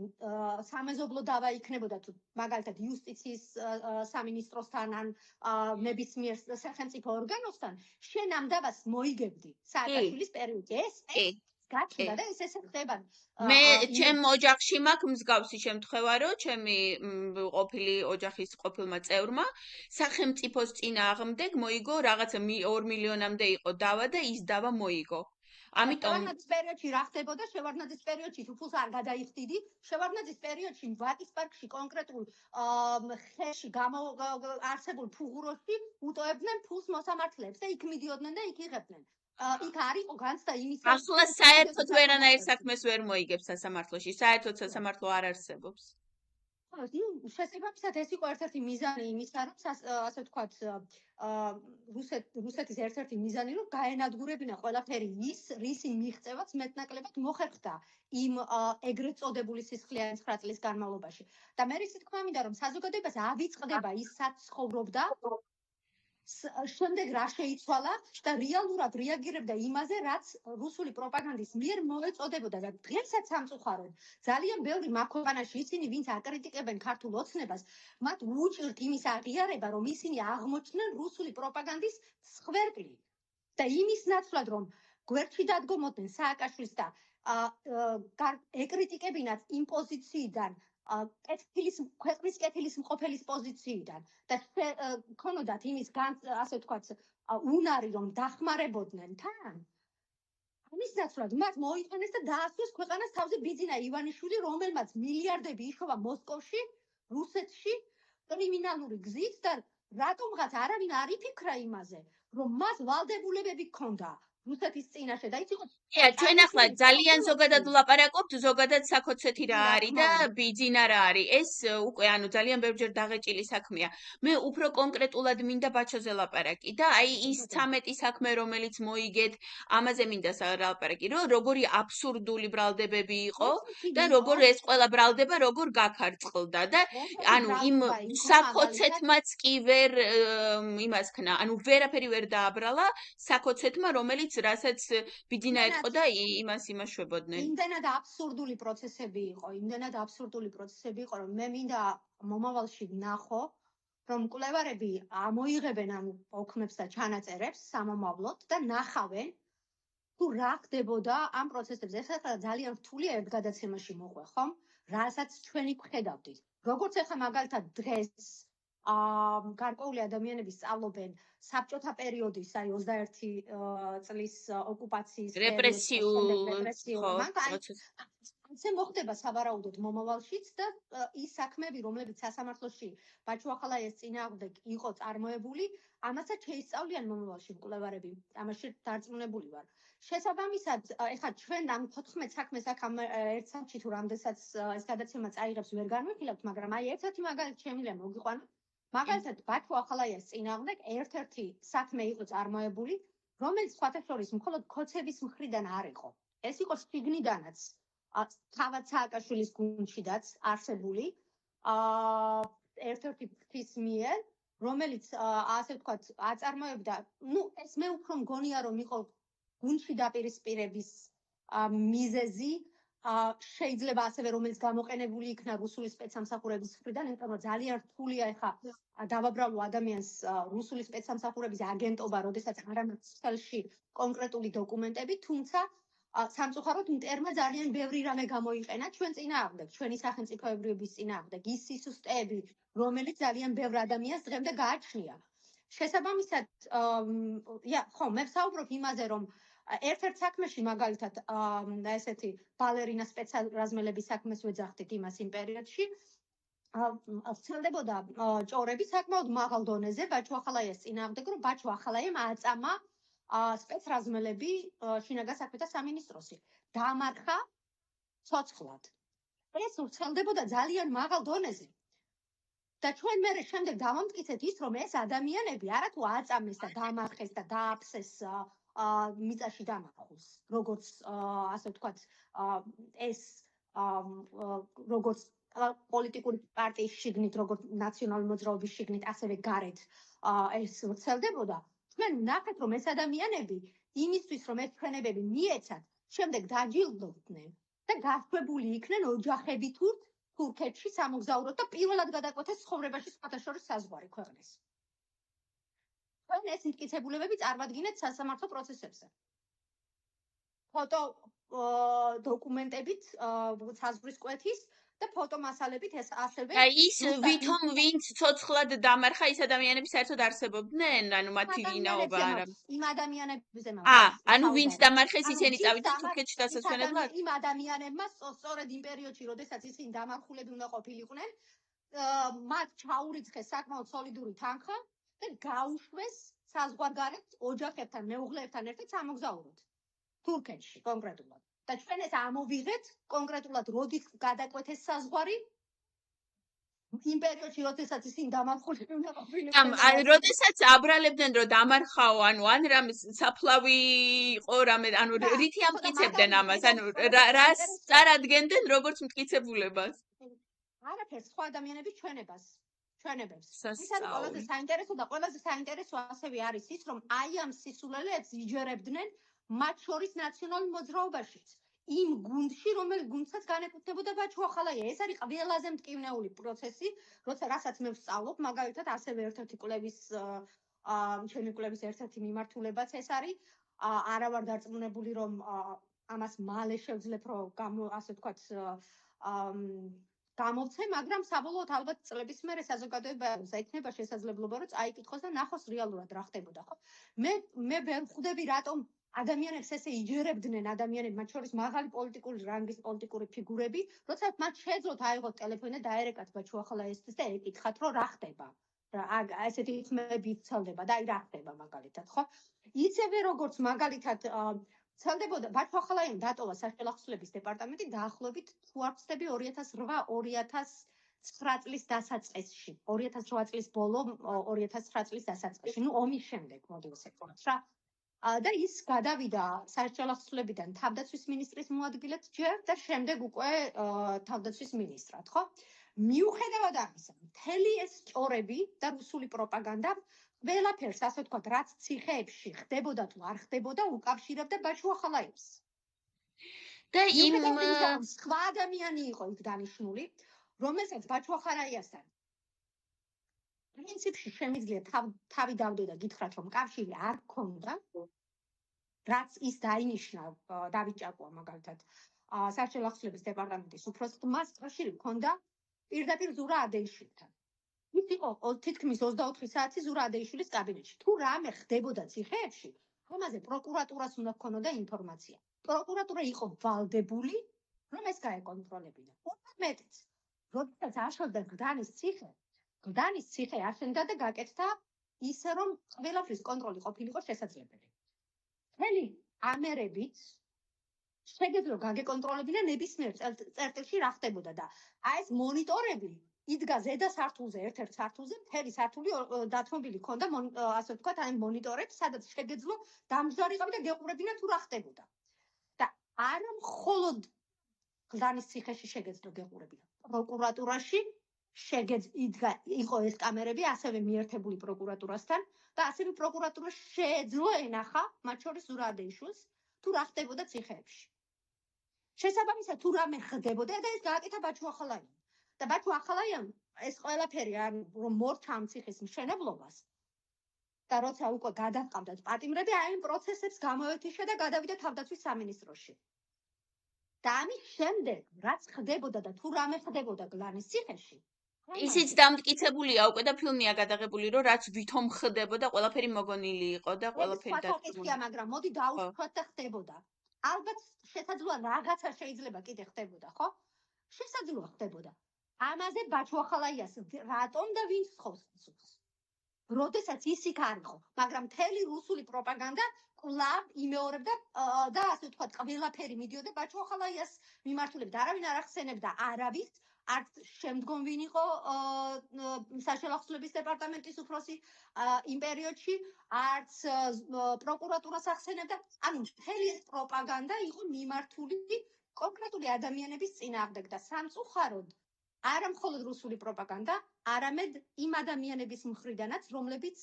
სამეზობლო დავა იქნებოდა თუ მაგალითად იუსტიციის სამინისტროსთან ან ნებისმიერ სახელმწიფო ორგანოსთან, შენ ამ დავას მოიგებდი სააკაშვილის პერიოდში. ეს გაჩნდა და ეს ესე ხდება. მე ჩემ ოჯახში მაქვს მსგავსი შემთხვევა, რომ ჩემი ყოფილი ოჯახის ყოფილმა წევრმა სახელმწიფოს წინააღმდეგ მოიგო რაღაცა 2 მილიონამდე იყო დავა და ის დავა მოიგო. ამიტომ შევარდნაძის პერიოდში რა ხდებოდა? შევარდნაძის პერიოდში თუ ფულს არ გადაიხდიდი, შევარდნაძის პერიოდში ვატის პარკში კონკრეტულ ხელში არსებულ ფუღუროში უტოებდნენ ფულს მოსამართლეებს და იქ მიდიოდნენ და იქ იღებდნენ. იქ არ იყო განცდა იმის, რომ ახლა საერთოდ ვერანაირ საქმეს ვერ მოიგებს სასამართლოში. საერთოდ სასამართლო არ არსებობს. შესაბამისად ეს იყო ერთ-ერთი მიზანი იმისა, რომ ასე ვთქვათ, რუსეთის ერთ-ერთი მიზანი, რომ გაენადგურებინა ყველაფერი ის, რისი მიღწევაც მეტნაკლებად მოხერხდა იმ ეგრეთ წოდებული სისხლიანი 9 წლის განმავლობაში. და მე ისე თქვა მინდა, რომ საზოგადოებას ავიწყდება ის საცხოვრობდა შემდეგ რა შეიცვალა და რეალურად რეაგირებდა იმაზე, რაც რუსული პროპაგანდის მიერ მოეწოდებოდა და დღესაც სამწუხაროდ ძალიან ბევრი მაქვეყანაში ისინი, ვინც აკრიტიკებენ ქართულ ოცნებას, მათ უჭირთ იმის აღიარება, რომ ისინი აღმოჩნდნენ რუსული პროპაგანდის სხვერპლი და იმის ნაცვლად, რომ გვერდში დადგომოდნენ სააკაშვილს და ეკრიტიკებინათ იმ პოზიციიდან ქვეყნის კეთილის მყოფელის პოზიციიდან და ქონოდათ იმის ასე ვთქვათ უნარი, რომ დახმარებოდნენ თან. ამის ნაცვლად მათ მოიყენეს და დაასვეს ქვეყანას თავზე ბიძინა ივანიშვილი, რომელმაც მილიარდები იშოვა მოსკოვში, რუსეთში კრიმინალური გზით და რატომღაც არავინ არ იფიქრა იმაზე, რომ მას ვალდებულებები ჰქონდა რუსეთის წინაშე და ის იყო ჩვენ ახლა ძალიან ზოგადად ვლაპარაკობთ, ზოგადად საკოცეთი რა არის და ბიძინა რა არის. ეს უკვე ანუ ძალიან ბევრჯერ დაღეჭილი საქმეა. მე უფრო კონკრეტულად მინდა ბაჩოზე ლაპარაკი და აი ის 13 საქმე, რომელიც მოიგეთ, ამაზე მინდა ლაპარაკი, რომ როგორი აბსურდული ბრალდებები იყო და როგორ ეს ყველა ბრალდება როგორ გაქარწყლდა და ანუ იმ საკოცეთმაც კი ვერ იმას ქნა, ანუ ვერაფერი ვერ დააბრალა საკოცეთმა, რომელიც რასაც ბიძინა ეთყო და იმას შვებოდნენ. იმდენად აბსურდული პროცესები იყო, რომ მე მინდა მომავალში ვნახო, რომ მკვლევარები ამოიღებენ ამ ოქმებს და ჩანაწერებს სამომავლოდ და ნახავენ თუ რა ხდებოდა ამ პროცესებზე. ეს ახლა ძალიან რთულია ერთ გადაცემაში მოყვე, ხომ? რასაც ჩვენი ვხედავდით. როგორც ახლა მაგალითად დღეს გარკვეული ადამიანები სწავლობენ საბჭოთა პერიოდის, აი 21 წლის ოკუპაციის რეპრესიულ ასე მოხდება სავარაუდოდ მომავალშიც და ის საქმეები, რომლებიც სასამართლოში ბაჩო ახალაიას წინააღმდეგ იყო წარმოებული, ამასაც შეისწავლიან მომავალში მკვლევარები. ამაში დარწმუნებული ვარ. შესაბამისად, ეხლა ჩვენ ამ 14 საქმეს აქ ერთ საათში თუ რამდენსაც ეს გადაცემა წაიღებს ვერ განვიხილავთ, მაგრამ აი ერთ-ერთი მაგალითი შემიძლია მოგიყვანოთ. მაგალითად, ბაჩო ახალაიას წინააღმდეგ ერთ-ერთი საქმე იყო წარმოებული რომელიც სხვათა შორის მხოლოდ ქოცების მხრიდან არ იყო. ეს იყო შიგნიდანაც თავად სააკაშვილის გუნდშიდაც არსებული ერთ-ერთი ფრის მიერ, რომელიც ასე ვთქვათ, აწარმოებდა, ეს მე უფრო მგონია, რომ იყო გუნდში დაპირისპირების მიზეზი, შეიძლება ასევე რომელიც გამოყენებული იქნა რუსული სპეცსამსახურების მხრიდან, იმიტომ რომ ძალიან რთულია ეხა დავაბრალო ადამიანს რუსული სპეცსამსახურების აგენტობა, როდესაც არ აქვს ხელში კონკრეტული დოკუმენტები, თუმცა სამწუხაროდ მტერმა ძალიან ბევრი რამე გამოიყენა ჩვენ წინააღმდეგ, ჩვენი სახელმწიფოებრიობის წინააღმდეგ, ის სისუსტეები, რომელიც ძალიან ბევრ ადამიანს დღემდე გააჩნია. შესაბამისად, ხო, მე ვსაუბრობ იმაზე, რომ ერთ-ერთ საქმეში მაგალითად ესეთი ბალერინა სპეცრაზმელების საქმეს ვეძახდით იმას იმ პერიოდში. ვრცელდებოდა ჭორები საკმაოდ მაღალ დონეზე ბაჩუ-ახალაიას წინააღმდეგ, რომ ბაჩუ-ახალაიამ აწამა სპეცრაზმელები შინაგან საქმეთა სამინისტროში. დაამარხა ცოცხლად. ეს ვრცელდებოდა ძალიან მაღალ დონეზე. და ჩვენ მე შემდეგ დავამტკიცეთ ის, რომ ეს ადამიანები არათუ აწამეს და დაამარხეს და დააფსეს მიწაში დამარხულს, როგორც ასე ვთქვათ, ეს როგორც პოლიტიკური პარტიის შიგნით, როგორც ნაციონალური მოძრაობის შიგნით, ასევე გარეთ ეს ვრცელდებოდა. ჩვენ ვნახეთ, რომ ეს ადამიანები იმისთვის, რომ ეს ჩვენებები მიეცათ, შემდეგ დაჯილდოვდნენ და გაშვებული იქნენ ოჯახები თურქეთში სამოგზაუროდ და პირველად გადაკვეთეს ცხოვრებაში სხვათა შორის საზღვარი ქვეყნის. ჩვენ ეს მტკიცებულებები წარმატგინეთ სასამართლო პროცესებზე. ფოტო დოკუმენტებით საზღვრის კვეთის და ფოტომასალებით ეს ასევე აი ის ვითომ ვინც ცოცხლად დამარხა ის ადამიანები საერთოდ არსებობდნენ, ანუ მათი ვინაობა არა. იმ ადამიანებზე ანუ ვინც დამარხეს ისინი წავიდნენ თურქეთში დასასვენებლად? იმ ადამიანებმა სწორედ იმ პერიოდში, როდესაც ისინი დამარხულები უნდა ყოფილიყვნენ, მათ ჩაურიცხეს საკმაოდ სოლიდური თანხა და გაუშვეს საზღვარგარეთ ოჯახებთან, მეუღლეებთან ერთად სამოგზაუროდ თურქეთში კონკრეტულად. და ჩვენ ეს ამოვიღეთ კონკრეტულად როდის გადაკვეთეს საზღვარი იმ პერიოდში, როდესაც ისინი დამარხულები უნდა ყოფილიყვნენ. როდესაც აბრალებდნენ, რომ დამარხაო, ანუ ან რამე საფლავი იყო, რამე, ანუ რითი ამტკიცებდნენ ამას, ანუ რას წარადგენდნენ როგორც მტკიცებულებას? არაფერს, სხვა ადამიანების ჩვენებებს. ის არის ყველაზე საინტერესო და ყველაზე საინტერესო ასევე არის ის, რომ აი ამ სისულელეებს იჯერებდნენ მათ შორის ნაციონალურ მოძრაობაშიც. იმ გუნდში, რომელიც გუნდსაც განეკუთვნებოდა ბაჩუ-ახალაია. ეს არის ყველაზე მტკივნეული პროცესი, რასაც მე ვსწავლობ, მაგალითად, ასევე ერთ-ერთი კვლევის ჩემი კვლევის ერთ-ერთი მიმართულებაც ეს არის. არა ვარ დარწმუნებული, რომ ამას მალე შევძლებ, რომ ასე ვთქვათ, გამოვცე, მაგრამ საბოლოოდ ალბათ წლების მერე საზოგადოებას ექნება შესაძლებლობა, რომ წაიკითხოს და ნახოს რეალურად რა ხდებოდა, ხო? მე ვერ ხვდები, რატომ ადამიანებს ესე იჯერებდნენ ადამიანები, მათ შორის მაღალი პოლიტიკური რანგის პოლიტიკური ფიგურები, როცა მათ შეეძლოთ აიღოთ ტელეფონი და დაერეკათ ბაჩუ-ახალაიასთვის და ეკითხათ, რომ რა ხდება. ესეთი ხმები ვრცელდება და აი რა ხდება მაგალითად, ხო? ისევე როგორც მაგალითად ვრცელდებოდა ბაჩუ-ახალაიამ დატოვა საშუალო ახსნილების დეპარტამენტი დაახლოებით თუ არ ვცდები 2008-2009 წლის დასაწყისში, 2008 წლის ბოლო, 2009 წლის დასაწყისში, ომის შემდეგ, მოდი ესე ვთქვათ რა. და ის გადავიდა საშუალო ახსნილებიდან თავდაცვის მინისტრის მოადგილედ ჯერ და შემდეგ უკვე თავდაცვის მინისტრად, ხო? მიუხედავად ამისა, მთელი ეს ჭორები და რუსული პროპაგანდა ყველაფერს, ასე ვთქვათ, რაც ციხეებში ხდებოდა თუ არ ხდებოდა, უკავშირებდა ბაჩუ-ახალაიას. და იმ სხვა ადამიანი იყო იქ დანიშნული, რომელსაც ბაჩუ-ახალაიასთან პრინციპში შემიძლია თავი დავდო და გითხრათ, რომ კავშირი არ ქონდა, რაც ის დაინიშნა დავით ჭაკუა მაგალითად საშუალო ახსნილების დეპარტამენტის უფროსად, მას კავშირი ქონდა პირდაპირ ზურა ადეიშვილთან. ის იყო თითქმის 24 საათი ზურა ადეიშვილის კაბინეტში. თუ რამე ხდებოდა ციხეებში, ამაზე პროკურატურას უნდა ჰქონოდა ინფორმაცია. პროკურატურა იყო ვალდებული, რომ ეს გაეკონტროლებინა. უფრო მეტიც, როდესაც აშენდა გდანის ციხე აშენდა და გაკეთდა ისე, რომ ყველაფრის კონტროლი ყოფილიყო შესაძლებელი. მთელი ამერებით შეგეძლო გაგეკონტროლებინა ნებისმიერ წერტილში რა ხდებოდა და აი ეს მონიტორები იდგა ზედა სართულზე, ერთ-ერთ სართულზე, მთელი სართული დათმობილი ქონდა, ასე ვთქვათ, აი მონიტორებს, სადაც შეგეძლო დამჯდარიყავი და გეყურებინა თუ რა ხდებოდა. და არა მხოლოდ გლანის ციხეში შეგეძლო გეყურებინა. პროკურატურაში იდგა იყო ეს კამერები, ასევე მიერთებული პროკურატურასთან და ასევე პროკურატურა შეეძლო ენახა, მათ შორის ზურაბეიშვილს, თუ რა ხდებოდა ციხეებში. შესაბამისად, თუ რამე ხდებოდა და ეს გააკეთა ბაჩუ ახალაიამ. და ბაჩუ ახალაიამ ეს ყველაფერი რომ მორჩა ამ ციხის მშენებლობას და როცა უკვე გადაყავდათ პატიმრები, აი ამ პროცესებს გამოეთიშა და გადავიდა თავდაცვის სამინისტროში. და ამის შემდეგ, რაც ხდებოდა და თუ რამე ხდებოდა გლანის ციხეში, ისიც დამტკიცებულია უკვე და ფილმია გადაღებული, რომ რაც ვითომ ხდებოდა, ყველაფერი მოგონილი იყო და ყველაფერი დაგწმულია, მაგრამ მოდი დაუშვათ და ხდებოდა. ალბათ შესაძლოა რაღაცა შეიძლება კიდე ხდებოდა, ხო? შესაძლოა ხდებოდა. ამაზე ბაჩუ ახალაიას რატომ და ვინც სხობს პასუხს? როდესაც ის იქ არ იყო, მაგრამ მთელი რუსული პროპაგანდა კვლავ იმეორებდა და ასე ვთქვათ, ყველაფერი მიდიოდა ბაჩუ ახალაიას მიმართულებით. არავინ არ ახსენებდა არავის, არც შემდგომ ვინ იყო საშუალო დეპარტამენტის უფროსი იმ პერიოდში, არც პროკურატურას ახსენებდა. ანუ მთელი ეს პროპაგანდა იყო მიმართული კონკრეტული ადამიანების წინააღმდეგ და სამწუხაროდ არა მხოლოდ რუსული პროპაგანდა, არამედ იმ ადამიანების მხრიდანაც, რომლებიც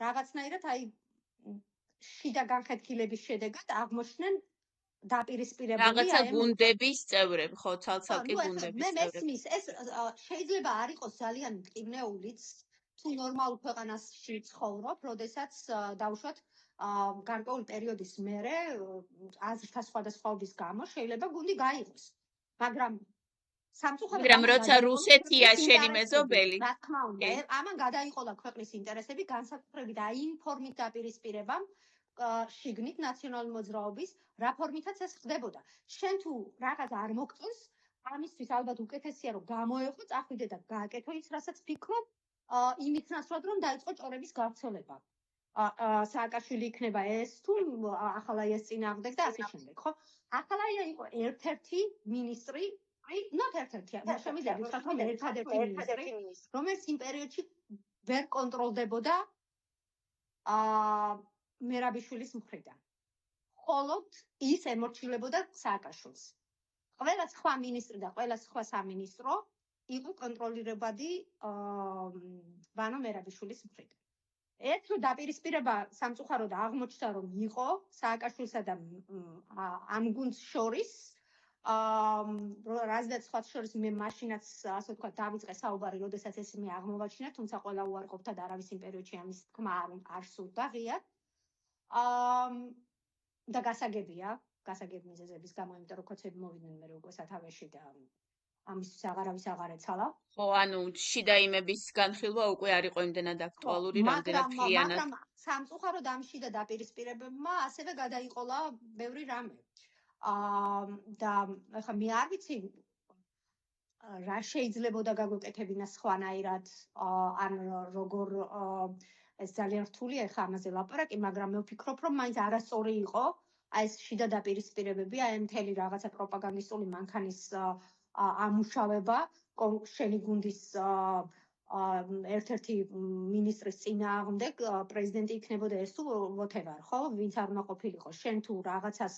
რაღაცნაირად აი შიდა განხეთქილების შედეგად აღმოჩნდნენ დაპირისპირებული რაღაცა გუნდების წევრები, ხო, ცალ-ცალკე გუნდების მე წევრები. მესმის, ეს შეიძლება არ იყოს ძალიან მტკივნეულიც, თუ ნორმალ ქვეყანაში ცხოვრობ, როდესაც დავუშვათ გარკვეული პერიოდის მერე აზრთა სხვადასხვაობის გამო შეიძლება გუნდი გაიღოს. მაგრამ მაგრამ როცა რუსეთია შენი მეზობელი, რა თქმა უნდა, ამან გადაიყოლა ქვეყნის ინტერესები, განსაკუთრებით აი იმ ფორმით დაპირისპირებამ შიგნით ნაციონალური მოძრაობის, რა ფორმითაც ეს ხდებოდა. შენ თუ რაღაც არ მოგწონს, ამისთვის ალბათ უკეთესია რომ გამოეყო, წახვიდე და გააკეთო ის, რასაც ფიქრობ, იმით ნაცვლად რომ დაიწყო ჭორების გავრცელება. სააკაშვილი იქნება ეს თუ ახალაიას წინააღმდეგ და ასე შემდეგ, ხო? ახალაია იყო ერთ-ერთი მინისტრი, not ერთ-ერთი, შემიძლია ვთქვათ, რომ ერთადერთი მინისტრი, რომელიც იმ პერიოდში ვერ კონტროლდებოდა მერაბიშვილის მხრიდან. მხოლოდ ის ემორჩილებოდა სააკაშვილს. ყველა სხვა მინისტრი და ყველა სხვა სამინისტრო იყო კონტროლირებადი ვანო მერაბიშვილის მხრიდან. ეს დაპირისპირება სამწუხაროდ აღმოჩნდა, რომ იყო სააკაშვილსა და ამ გუნდს შორის, რაზეც სხვა შორის მე მაშინაც ასე ვთქვათ დავიწყე საუბარი, როდესაც ეს მე აღმოვაჩინა, თუმცა ყველა უარყოფდა და არავის იმ პერიოდში ამის თქმა არ სურდა ღიად. და გასაგებია, გასაგები მიზეზების გამო, იმიტომ რომ ქოცები მოვიდნენ მე უკვე სათავეში და ამისთვის აღარავის აღარ ეცალა. ხო, ანუ შიდა იმების განხილვა უკვე არ იყო იმდენად აქტუალური, რამდენად მთლიანად. მაგრამ სამწუხაროდ ამ შიდა დაპირისპირებებმა ასევე გადაიყოლა ბევრი რამე. და ახლა მე არ ვიცი რა შეიძლებოდა გაგვეკეთებინა სხვანაირად, ან როგორ ეს ძალიან რთულია ახლა ამაზე ლაპარაკი, მაგრამ მე ვფიქრობ, რომ მაინც არასწორი იყო აი ეს შიდა დაპირისპირებები, აი მთელი რაღაცა პროპაგანდისტული მანქანის ამუშავება შენი გუნდის ერთ-ერთი მინისტრის წინააღმდეგ, პრეზიდენტი იქნებოდა ეს თუ whatever, ხო? ვინც არ უნდა ყოფილიყო, შენ თუ რაღაცას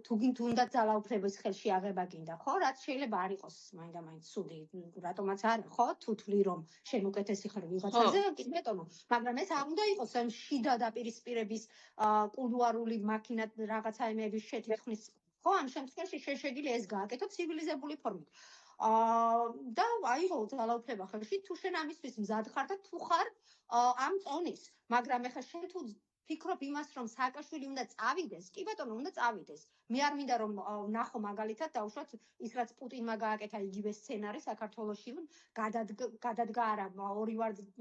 თუ გინდა ძალაუფლების ხელში აღება გინდა, ხო? რაც შეიძლება არ იყოს მაინდა-მაინც ცუდი, რატომაც არა, ხო? თუ თვლი რომ შენ უკეთესი ხარ ვიღაცაზე, კი ბეტონო, მაგრამ ეს არ უნდა იყოს ამ შიდა დაპირისპირების კულუარული მაქინა რაღაცაების შეთანხმების, ხო? ამ შემთხვევაში შეშეგილი ეს გააკეთო ცივილიზებული ფორმით. და აიღო ძალაუფლება ხელში, თუ შენ ამისთვის მზად ხარ და თუ ხარ ამ წონის, მაგრამ ეხლა შენ თუ ფიქრობ იმას, რომ სააკაშვილი უნდა წავიდეს, კი ბატონო, უნდა წავიდეს. მე არ მინდა რომ ნახო მაგალითად დავუშვათ ის რაც პუტინმა გააკეთა იგივე სცენარი საქართველოში, გადადგა არა ორი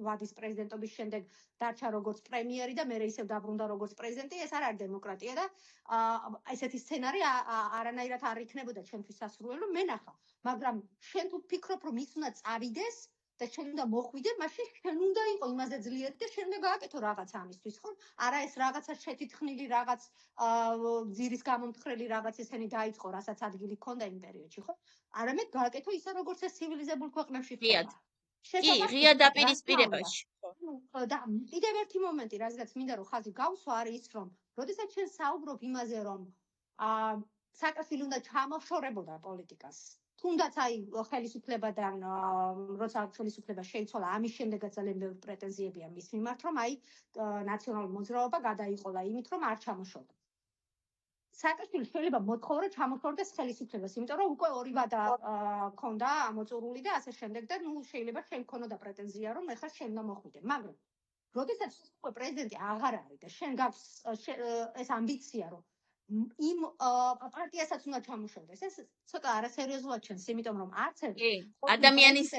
ვადის პრეზიდენტობის შემდეგ დარჩა როგორც პრემიერი და მერე ისევ დაბრუნდა როგორც პრეზიდენტი, ეს არ არის დემოკრატია და ესეთი სცენარი არანაირად არ იქნებოდა ჩვენთვის სასურველი, მე ნახა. მაგრამ შენ თუ ფიქრობ რომ ის უნდა წავიდეს და შენ უნდა მოხვიდე, მაშინ შენ უნდა იყო იმაზე ძლიერი და შენ უნდა გააკეთო რაღაცა ამისთვის, ხო? არა ეს რაღაცა შეთითხნილი რაღაც ძირის გამომთხრელი რაღაც ესენი დაიწყო, რასაც ადგილი ჰქონდა იმ პერიოდში, ხო? არამედ გააკეთო ისა როგორც ეს ცივილიზებულ ქვეყნებში ხდება. კი, ღია დაპირისპირებაში. და კიდევ ერთი მომენტი, რადგან მინდა რომ ხაზი გავსვა, არის ის, რომ როდესაც ჩვენ საუბრობ იმაზე, რომ სააკაშვილი უნდა ჩამოშორებოდა პოლიტიკას, თუნდაც აი ხელისუფლებიდან როცა ხელისუფლება შეიცვალა, ამის შემდეგაც ძალიან ბევრი პრეტენზიებია მის მიმართ, რომ აი ნაციონალური მოძრაობა გადაიყოლა იმით, რომ არ ჩამოშორდა. სააკაშვილი შეიძლება მოთხოვა ჩამოშორდეს ხელისუფლებას, იმიტომ რომ უკვე ორი ვადა ქონდა ამოწურული და ასე შემდეგ და ნუ შეიძლება შენ ქონოდა პრეტენზია, რომ ეხლა შენ უნდა მოხვიდე, მაგრამ როდესაც უკვე პრეზიდენტი აღარ არის და შენ გაქვს ეს ამბიცია, რომ იმ პარტიასაც უნდა ჩამოშორდეს. ეს ცოტა არასერიოზულად ჩანს, იმიტომ რომ არც ერთი ადამიანის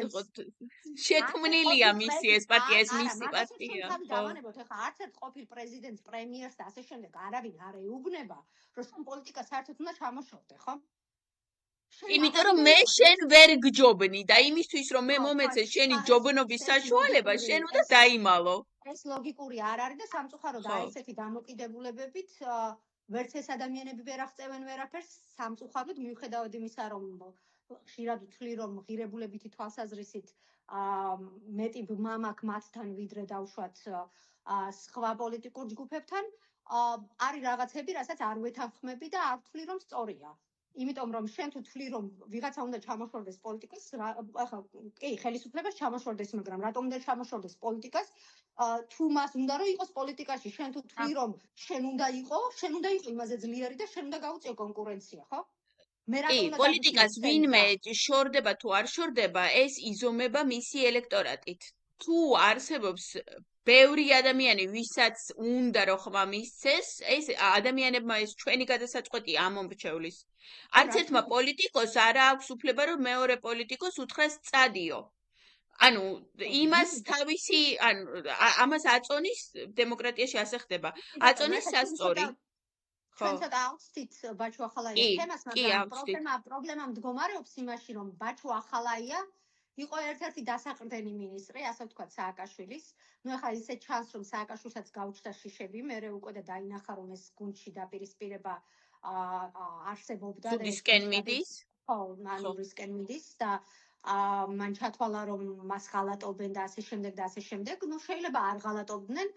შექმნილია მისი ეს პარტია, ეს მისი პარტია. დავანებოთ, ეხლა არც ერთ ყოფილ პრეზიდენტს, პრემიერს და ასე შემდეგ არავინ არ ეუბნება, რომ შენ პოლიტიკას საერთოდ უნდა ჩამოშორდე, ხო? იმიტომ რომ მე შენ ვერ გჯობნი და იმისთვის რომ მე მომეცე შენი ჯობნობის საშუალება, შენ უნდა დაიმალო. ეს ლოგიკური არ არის და სამწუხაროდ აი ესეთი დამოკიდებულებებით ვერც ეს ადამიანები ვერ აღწევენ ვერაფერს, სამწუხაროდ მიუხედავად იმისა, რომ ხშირად ვთვლი, რომ ღირებულებითი თვალსაზრისით მეტი ბმა მაქვს მათთან, ვიდრე დავუშვათ სხვა პოლიტიკურ ჯგუფებთან, არის რაღაცები, რასაც არ ვეთანხმები და არ ვთვლი, რომ სწორია. იმიტომ რომ შენ თუ თვლი, რომ ვიღაცა უნდა ჩამოშორდეს პოლიტიკას, ახლა კი, ხელისუფლებას ჩამოშორდეს, მაგრამ რატომ უნდა ჩამოშორდეს პოლიტიკას? თუ მას უნდა რომ იყოს პოლიტიკაში, შენ თუ თვლი, რომ შენ უნდა იყო იმაზე ძლიერი და შენ უნდა გაუწიო კონკურენცია, ხო? მე რატომ უნდა პოლიტიკას ვინმე შორდება თუ არ შორდება, ეს იზომება მისი ელექტორატით. თუ არსებობს ბევრი ადამიანი, ვისაც უნდა რომ ხმა მისცეს, ეს ადამიანებმა ეს ჩვენი გადასაწყვეტია ამომრჩევლის. არც ერთმა პოლიტიკოსს არ აქვს უფლება, რომ მეორე პოლიტიკოს უთხრას წადიო. ანუ იმას თავისი, ანუ ამას აწონის დემოკრატიაში ასე ხდება. აწონის სასწორი. ჩვენ ცოტა ავწვით ბაჩუ ახალაიას თემას, მაგრამ პრობლემა მდგომარეობს იმაში, რომ ბაჩუ ახალაია იყო ერთ-ერთი დასაყრდენი მინისტრი, ასე ვთქვათ, სააკაშვილის. ნუ ახლა ისე ჩანს, რომ სააკაშვილსაც გაუჩნდა შიშები, მერე უკვე და დაინახა, რომ ეს გუნდში დაპირისპირება არსებობდა და ცუდისკენ მიდის. ხო, მანურისკენ მიდის და მან ჩათვალა, რომ მას ღალატობენ და ასე შემდეგ და ასე შემდეგ. ნუ შეიძლება არ ღალატობდნენ,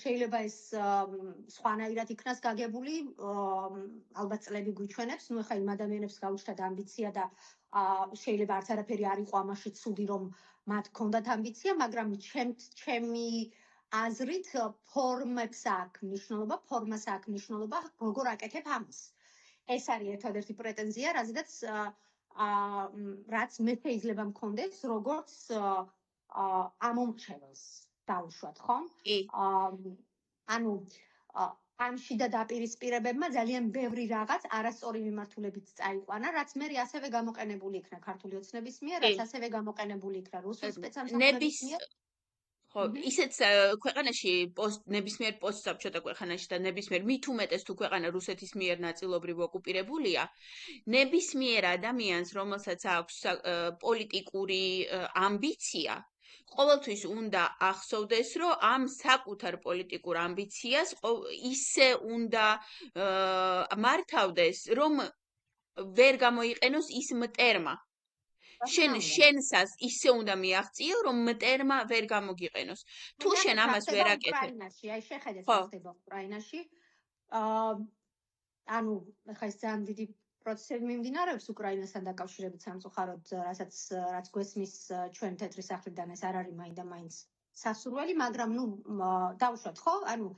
შეიძლება ეს სხვანაირად იქნას გაგებული, ალბათ წლები გვიჩვენებს. ნუ ახლა იმ ადამიანებს გაუჩნდათ ამბიცია და შეიძლება არც არაფერი არ იყო ამაში ცუდი, რომ მათ ჰქონდათ ამბიცია, მაგრამ ჩემი აზრით ფორმებს აქვს მნიშვნელობა, ფორმას აქვს მნიშვნელობა, როგორ აკეთებ ამას. ეს არის ერთადერთი პრეტენზია, რაზედაც რაც მე შეიძლება მქონდეს, როგორც ამომრჩეველს დაუშვათ, ხო? ანუ ამში და დაპირისპირებებმა ძალიან ბევრი რაღაც არასწორი მიმართულებით წაიყვანა, რაც მე ასევე გამოყენებული იქნა ქართული ოცნების მიერ, რაც ასევე გამოყენებული იქნა რუსულ სპეცსამსახურების მიერ. ხო, ისეც ქვეყანაში ნებისმიერ პოსტსაბჭოთა ქვეყანაში და ნებისმიერ მით უმეტეს თუ ქვეყანა რუსეთის მიერ ნაწილობრივ ოკუპირებულია, ნებისმიერ ადამიანს, რომელსაც აქვს პოლიტიკური ამბიცია, ყოველთვის უნდა ახსოვდეს, რომ ამ საკუთარ პოლიტიკურ ამბიციას ისე უნდა მართავდეს, რომ ვერ გამოიყენოს ის მტერმა. შენსას ისე უნდა მიაღწიო, რომ მტერმა ვერ გამოგიყენოს. თუ შენ ამას ვერ აკეთებ. უკრაინაში, აი შეხედეთ, რა ხდება უკრაინაში. ანუ ახლა ეს ძალიან დიდი პროცესები მიმდინარეობს უკრაინასთან დაკავშირებით სამწუხაროდ, რაც გვესმის ჩვენ თეთრი სახლიდან, ეს არ არის მაინდა-მაინც სასურველი, მაგრამ ნუ დავუშვათ, ხო? ანუ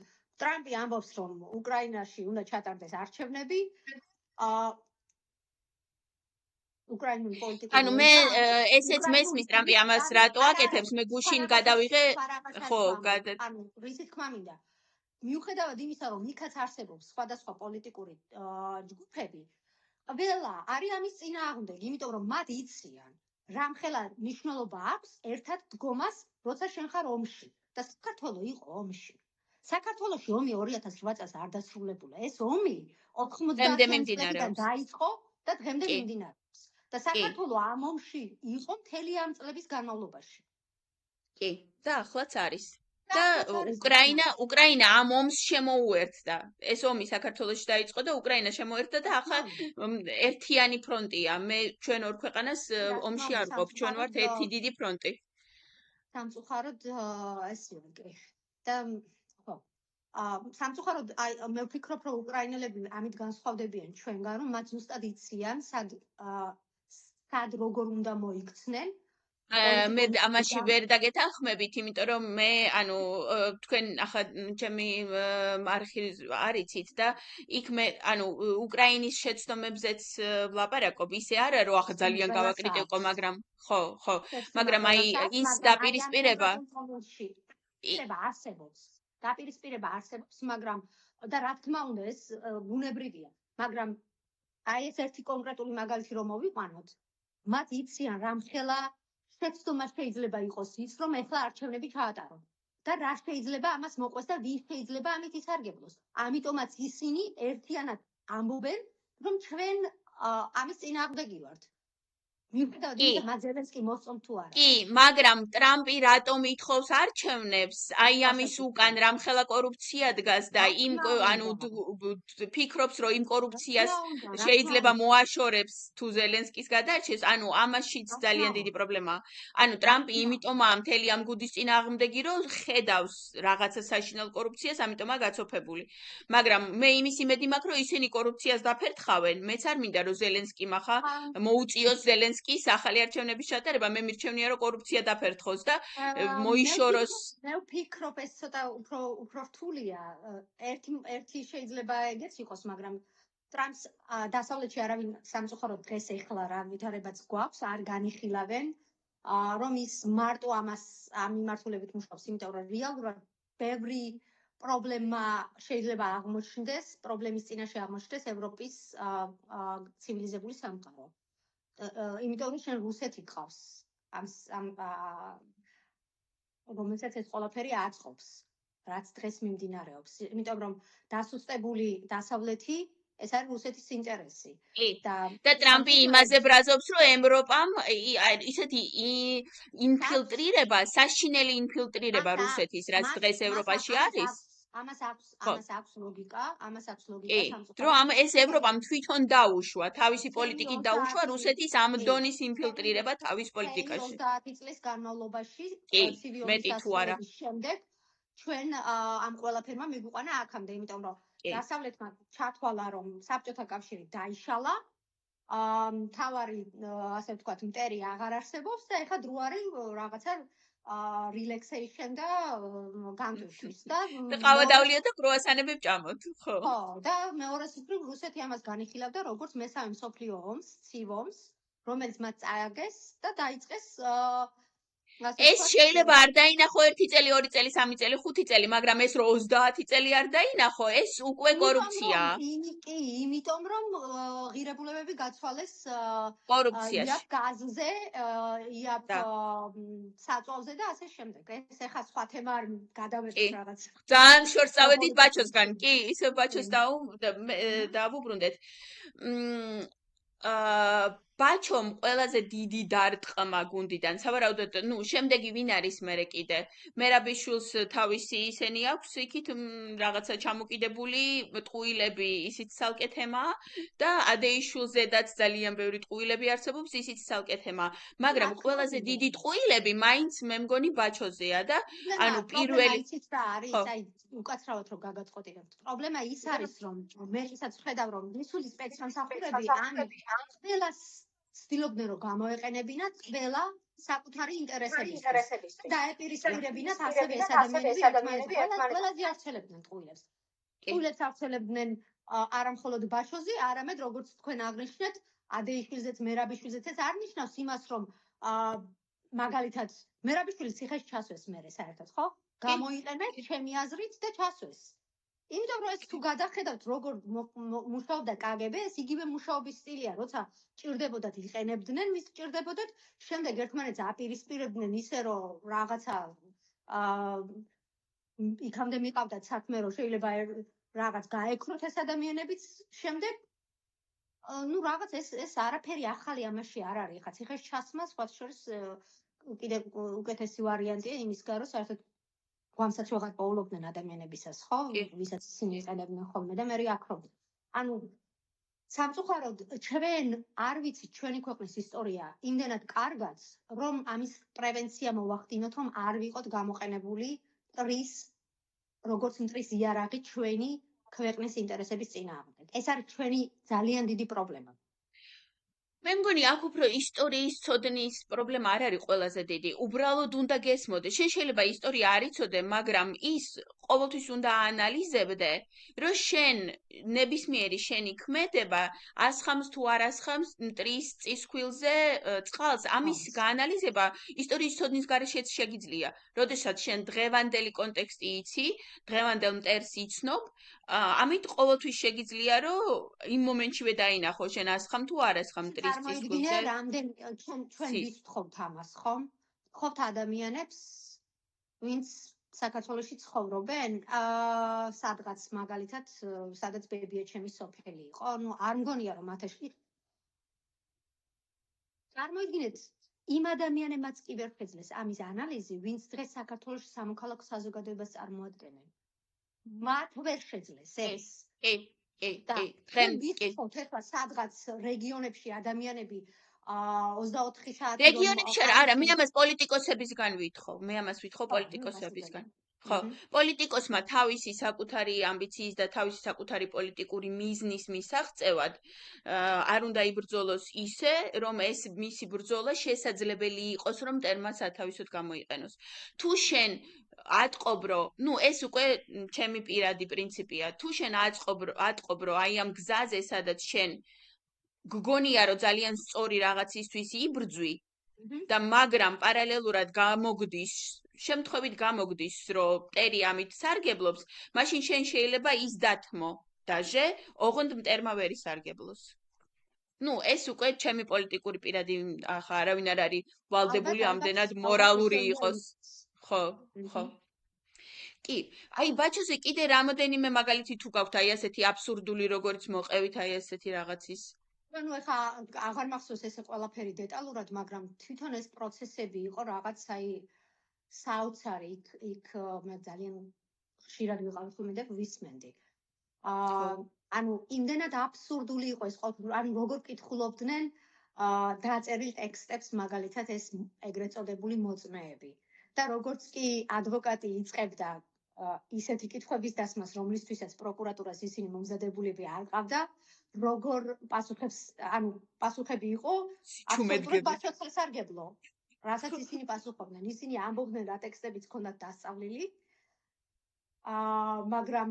ტრამპი ამბობს, რომ უკრაინაში უნდა ჩატარდეს არჩევნები. უკრაინული პოლიტიკა. ანუ მე ესეც მესმის ტრამპი ამას რატო აკეთებს, მე გუშინ გადავიღე, ხო, ანუ ისი თქმა მინდა. მიუხედავად იმისა, რომ იქაც არსებობს სხვადასხვა პოლიტიკური ჯგუფები, ყველა არის ამის წინააღმდეგ, იმიტომ რომ მათ იციან, რამხელა მნიშვნელობა აქვს ერთად დგომას, როცა შენ ხარ ომში. და საქართველო იყო ომში. საქართველოში ომი 2008 წელს არ დასრულებულა. ეს ომი 90 წლიდან დაიწყო და დღემდე მიმდინარეობს. და საქართველო ამ ომში იყო მთელი ამ წლების განმავლობაში. კი, და ახლაც არის. და უკრაინა ამ ომს შემოუერთდა. ეს ომი საქართველოში დაიწყო და უკრაინა შემოერთდა და ახლა ერთიანი ფრონტია. მე ჩვენ ორ ქვეყანას ომში არ ვყოფ, ჩვენ ვართ ერთი დიდი ფრონტი. სამწუხაროდ ეს ვიყი. და ხო. სამწუხაროდ მე ვფიქრობ, რომ უკრაინელები ამით განსხვავდებიან ჩვენგან, რომ მათ ზუსტად იციან, სად როგორ უნდა მოიქცნენ. მე ამაში ვერ დაგეთანხმებით, იმიტომ რომ მე თქვენ ახლა ჩემი არქივი არიცით და იქ მე უკრაინის შეცდომებზეც ვლაპარაკობ, ისე არა რომ ახლა ძალიან გავაკრიტიკო, მაგრამ ხო, მაგრამ აი ის დაპირისპირება არსებობს. დაპირისპირება არსებობს, მაგრამ და რა თქმა უნდა ეს ბუნებრივია, მაგრამ აი ეს ერთი კონკრეტული მაგალითი რომ მოვიყვანოთ, მათ იციან რამხელა შეცდომა შეიძლება იყოს ის, რომ ეხლა არჩევნები ჩაატარონ და რა შეიძლება ამას მოყვეს და ვის შეიძლება ამით ისარგებლოს. ამიტომაც ისინი ერთიანად ამბობენ, რომ ჩვენ ამის წინააღმდეგი ვართ. მიუხედავად იმისა, მათ ზელენსკი მოსწონთ თუ არა. კი, მაგრამ ტრამპი რატომ ითხოვს არჩევნებს? აი ამის უკან რამხელა კორუფცია დგას და იმ ფიქრობს, რომ იმ კორუფციას შეიძლება მოაშორებს თუ ზელენსკის გადარჩევს, ამაშიც ძალიან დიდი პრობლემაა. ტრამპი იმიტომაა მთელი ამ გუდის წინააღმდეგი, რომ ხედავს რაღაცა საშინელ კორუფციას, ამიტომაა გაცოფებული. მაგრამ მე იმის იმედი მაქვს, რომ ისინი კორუფციას დაფერთხავენ. მეც არ მინდა რომ ზელენსკიმ ახლა მოუწიოს ზელენსკის ახალი არჩევნების ჩატარება, მე მირჩევნია რომ კორუფცია დაფერთხოს და მოიშოროს. მე ვფიქრობ ეს ცოტა უფრო რთულია. ერთი შეიძლება ეგეც იყოს, მაგრამ ტრამპს დასავლეთში არავინ სამწუხაროდ დღეს ეხლა რა ვითარებაც გვაქვს, არ განიხილავენ, რომ ის მარტო ამ მიმართულებით მუშაობს, იმიტომ რომ რეალურად ბევრი პრობლემა შეიძლება აღმოჩნდეს, პრობლემის წინაშე აღმოჩნდეს ევროპის ცივილიზებული სამყარო. იმიტომ რომ შენ რუსეთი გყავს რომელსაც ეს ყველაფერი აწყობს, რაც დღეს მიმდინარეობს. იმიტომ რომ დასუსტებული დასავლეთი ეს არის რუსეთის ინტერესი. და ტრამპი იმაზე ბრაზობს, რომ ევროპამ ისეთი ინფილტრირება, საშინელი ინფილტრირება რუსეთის, რაც დღეს ევროპაში არის. ამას აქვს ლოგიკა, რომ ეს ევროპამ თვითონ დაუშვა, თავისი პოლიტიკით დაუშვა რუსეთის ამ დონის ინფილტრირება თავის პოლიტიკაში. 30 წლის განმავლობაში ცივი ომის შემდეგ ჩვენ ამ ყველაფერმა მიგვიყვანა აქამდე, იმიტომ რომ დასავლეთმა ჩათვალა, რომ საბჭოთა კავშირი დაიშალა, თავარი, ასე ვთქვათ, მტერი აღარ არსებობს და ეხლა დრო არის რაღაცა relaxation და განტვირთვის და ყავადავლია და კრუასანები ვჭამოთ, ხო. ხო, და მეორე მხრივ რუსეთი ამას განიხილავდა როგორც მესამე მსოფლიო ომს, ცივ ომს, რომელიც მათ წააგეს და დაიწყეს ეს შეიძლება არ დაინახო 1 წელი, 2 წელი, 3 წელი, 5 წელი, მაგრამ ეს რო 30 წელი არ დაინახო, ეს უკვე კორუფციაა. კი, იმიტომ რომ ღირებულებები გაცვალეს კორუფციაში. იაფ გაზზე, იაფ საწვავზე და ასე შემდეგ. ეს ეხა სხვა თემა არ გადავეწევ რაღაც. ძალიან შორს წავედით ბაჩოსგან. კი, ისე ბაჩოს დავუბრუნდეთ. ბაჩომ ყველაზე დიდი დარტყმა გუნდიდან. სავარაუდოდ, შემდეგი ვინ არის მერე კიდე? მერაბიშვილს თავისი ისენი აქვს, იქით რაღაცა ჩამოკიდებული ტყუილები, ისიც ცალკე თემაა და ადეიშვილზედაც ძალიან ბევრი ტყუილები არსებობს, ისიც ცალკე თემაა. მაგრამ ყველაზე დიდი ტყუილები მაინც მე მგონი ბაჩოზეა და პირველი იცით რა არის, აი უკაცრავად რომ გაგაწყვეტინებთ. პრობლემა ის არის, რომ მე ისაც ვხედავ, რომ რუსული სპეცსამსახურები ყველას ცდილობდნენ რომ გამოეყენებინათ ყველა საკუთარი ინტერესებისთვის. დაეპირისპირებინათ ასევე ეს ადამიანები ყველაზე არცელებდნენ ტყუილებს. ტყუილებს არცელებდნენ არა მხოლოდ ბაჩოზი, არამედ როგორც თქვენ აღნიშნეთ, ადეიშვილზეც, მერაბიშვილზეც არ ნიშნავს იმას, რომ მაგალითად მერაბიშვილი ციხეში ჩასვეს მერე საერთოდ, ხო? გამოიყენეთ ჩემი აზრით და ჩასვეს. იმიტომ რომ ეს თუ გადახედავთ როგორ მუშაობდა კგბ, ეს იგივე მუშაობის სტილია, როცა ჭირდებოდათ იყენებდნენ, მის ჭირდებოდათ, შემდეგ ერთმანეთს აპირისპირებდნენ ისე რომ რაღაცა იქამდე მიყავდათ საქმე, რომ შეიძლება რაღაც გაეკროთ ეს ადამიანებიც, შემდეგ რაღაც ეს არაფერი ახალი ამაში არ არის. ხა ციხეში ჩასმა სხვა შორის კიდე უკეთესი ვარიანტია იმის გარო, საერთოდ გვამსაც ვეღარ პოულობდნენ ადამიანებისას, ხო? ვისაც ისინი იყენებდნენ ხოლმე და მე აქ რომ სამწუხაროდ ჩვენ არ ვიცით ჩვენი ქვეყნის ისტორია იმდენად კარგად, რომ ამის პრევენცია მოვახდინოთ, რომ არ ვიყოთ გამოყენებული ტრის როგორც მტრის იარაღი ჩვენი ქვეყნის ინტერესების წინააღმდეგ. ეს არის ჩვენი ძალიან დიდი პრობლემა. მე მგონი აქ უფრო ისტორიის ცოდნის პრობლემა არ არის ყველაზე დიდი. უბრალოდ უნდა გესმოდე, შენ შეიძლება ისტორია არ იცოდე, მაგრამ ის ყოველთვის უნდა აანალიზებდე, რომ შენ ნებისმიერი შენი ქმედება ასხამს თუ არ ასხამს მტრის წისქვილზე წყალს. ამის გაანალიზება ისტორიის ცოდნის გარეშეც შეგიძლია. როდესაც შენ დღევანდელი კონტექსტი იცი, დღევანდელ მტერს იცნობ, ამით ყოველთვის შეგიძლია, რომ იმ მომენტშივე დაინახო შენ ასხამ თუ არ ასხამ მტრის წარმოიდგინე, რამდენ ჩვენ ვიცხოვთ ამას, ხომ? ვთხოვთ ადამიანებს, ვინც საქართველოში ცხოვრობენ, სადღაც მაგალითად, სადაც ბებიაჩემი სოფელი იყო, ну არ მგონია რომ ათეში. წარმოიდგინეთ, იმ ადამიანებმაც კი ვერ შეძლეს ამის ანალიზი, ვინც დღეს საქართველოში სამოქალაქო საზოგადოებას წარმოადგენენ. მათ ვერ შეძლეს ეს. დღემ ეხლა სადღაც რეგიონებში ადამიანები 24 საათი რეგიონებში არა, მე ამას პოლიტიკოსებისგან ვითხოვ. მე ამას ვითხოვ პოლიტიკოსებისგან. ხო, პოლიტიკოსმა თავისი საკუთარი ამბიციის და თავისი საკუთარი პოლიტიკური მიზნის მისაღწევად არ უნდა იბრძოლოს ისე, რომ ეს მისი ბრძოლა შესაძლებელი იყოს, რომ მტერმა სათავისოდ გამოიყენოს. თუ შენ ატყობრო, ну ეს უკვე ჩემი პირადი პრინციპია. თუ შენ ატყობრო აი ამ გზაზე, სადაც შენ გგონია, რომ ძალიან სწორი რაღაცისთვის იბრძვი და მაგრამ პარალელურად გამოგდის, შემთხვევით გამოგდის, რომ მტერი ამით სარგებლობს, მაშინ შენ შეიძლება ის დათმო დაჟე, ოღონდ მტერმა ვერ ისარგებლოს. ну ეს უკვე ჩემი პოლიტიკური პირადი ახლა არავინ არ არის ვალდებული ამდენად მორალური იყოს. ხო. კი, აი ბაჩოზე კიდე რამოდენიმე მაგალითი თუ გაქვთ აი ასეთი აბსურდული როგორც მოყევით აი ასეთი რაღაცის. ну ეხა აღარ მახსოვს ესე ყველაფერი დეტალურად, მაგრამ თვითონ ეს პროცესები იყო რაღაც აი საოცარი იქ მე ძალიან ხშირად ვიყავ ხოლმე და ვისმენდი. ანუ იმდენად აბსურდული იყო ეს ყოველთვის, ანუ როგორ კითხულობდნენ დაწერილ ტექსტებს მაგალითად ეს ეგრეთ წოდებული მოწმეები. და როგორც კი ადვოკატი იწყებდა ისეთი კითხვების დასმას, რომლისთვისაც პროკურატურას ისინი მომზადებულები არ ყავდა, როგორ პასუხებს, ანუ პასუხები იყო აბსოლუტურად ბაჩოსასარგებლო. რასაც ისინი პასუხობდნენ, ისინი ამბობდნენ რა ტექსტებიც ჰქონდათ დასწავლილი. მაგრამ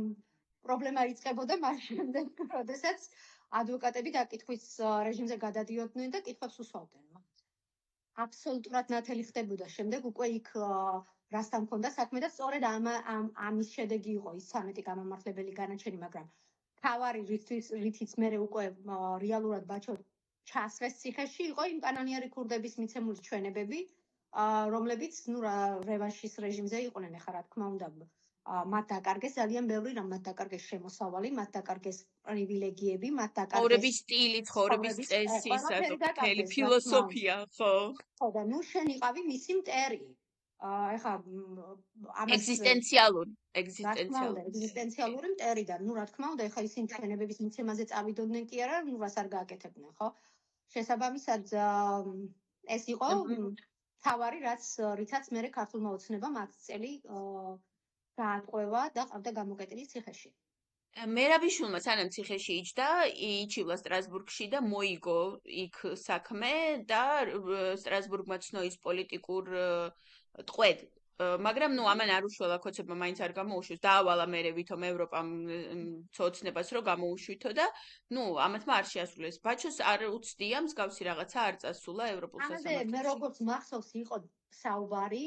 პრობლემა იწყებოდა მას შემდეგ, როდესაც ადვოკატები დაკითხვის რეჟიმზე გადადიოდნენ და კითხვებს უსვამდნენ. აბსოლუტურად ნათელი ხდებოდა. შემდეგ უკვე იქ რასთან ჰქონდა საქმე და სწორედ ამის შედეგი იყო ის 13 გამამართლებელი განაჩენი, მაგრამ თავარი რითიც მე უკვე რეალურად ბაჩო ჩასვეს ციხეში იყო იმ კანონიერი ქურდების მიცემული ჩვენებები, რომლებიც ნუ რევანშის რეჟიმზე იყვნენ, ეხლა რა თქმა უნდა, მათ დაკარგეს ძალიან ბევრი რამ, მათ დაკარგეს შემოსავალი, მათ დაკარგეს პრივილეგიები, მათ დაკარგეს ცხოვრების სტილი, ცხოვრების წესი, საკუთარი ფილოსოფია, ხო? ხო, და ნუ შენ იყავი მისი მტერი. ეხლა ამას ეგზისტენციალური მტერი და ნუ რა თქმა უნდა, ეხლა ისინი ჩვენებების მიცემაზე წავიდოდნენ კი არა, ნუ რას არ გააკეთებდნენ, ხო? შესაბამისად ეს იყო თავარი, რითაც მე ქართულმა ოცნებამ 10 წელი გაატყვევა და ყავდა გამოკეტილი ციხეში. მერაბიშვილმა სანამ ციხეში იჯდა, იჩივლა სტრასბურგში და მოიგო იქ საქმე და სტრასბურგმა ცნო ის პოლიტიკურ ტყვედ. მაგრამ ნუ ამან არ უშველა ქოცება, მაინც არ გამოუშვეს. დაავალა მერე ვითომ ევროპამ ცოცნებას რომ გამოუშვითო და ნუ ამათმა არ შეასრულეს. ბაჩოს არ უცდია მსგავსი რაღაცა არ წასულა ევროპულ სასამართლოში. მე როგორც მახსოვს იყო საუბარი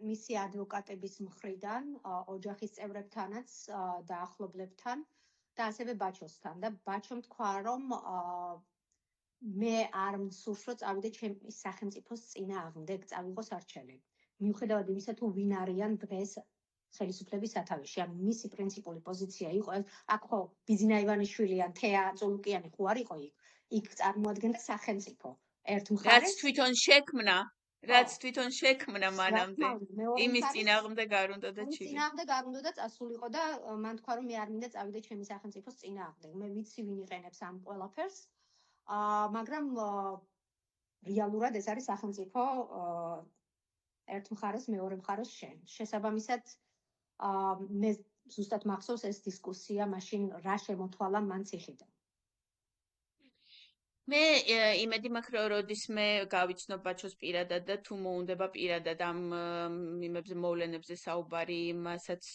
მისი ადვოკატების მხრიდან, ოჯახის წევრებთანაც და ახლობლებთან და ასევე ბაჩოსთან და ბაჩომ თქვა რომ მე არ მსურს რომ წავიდე ჩემი სახელმწიფოს წინააღმდეგ წავიღოს არჩევანი. მიუხედავად იმისა თუ ვინ არიან დღეს ხელისუფლების სათავეში, ანუ მისი პრინციპული პოზიცია იყო, აქ ხო ბიზნა ივანიშვილი ან თეა წულუკიანი ხო არ იყო იქ წარმოადგენდა სახელმწიფო ერთ მხარეს. რაც თვითონ შექმნა რაც თვითონ შექმნა მანამდე. მეორე იმის მხარეს წინააღმდეგ არ უნდა და ჩილი. წინააღმდეგ არ უნდა და წასულიყო და მან თქვა რომ მე არ მინდა წავიდე ჩემი სახელმწიფოს წინააღმდეგ. მე ვიცი ვინ იყენებს ამ ყველაფერს. მაგრამ რეალურად ეს არის სახელმწიფო ერთ მხარეს, მეორე მხარეს შენ. შესაბამისად მე ზუსტად მახსოვს ეს დისკუსია მაშინ რა შემოთვალა მან ციხიდან. მე იმედი მაქვს რომ როდის მე გავიცნობ ბაჩოს პირადად და თუ მოუნდება პირადად ამ იმებზე მოვლენებზე საუბარი მასაც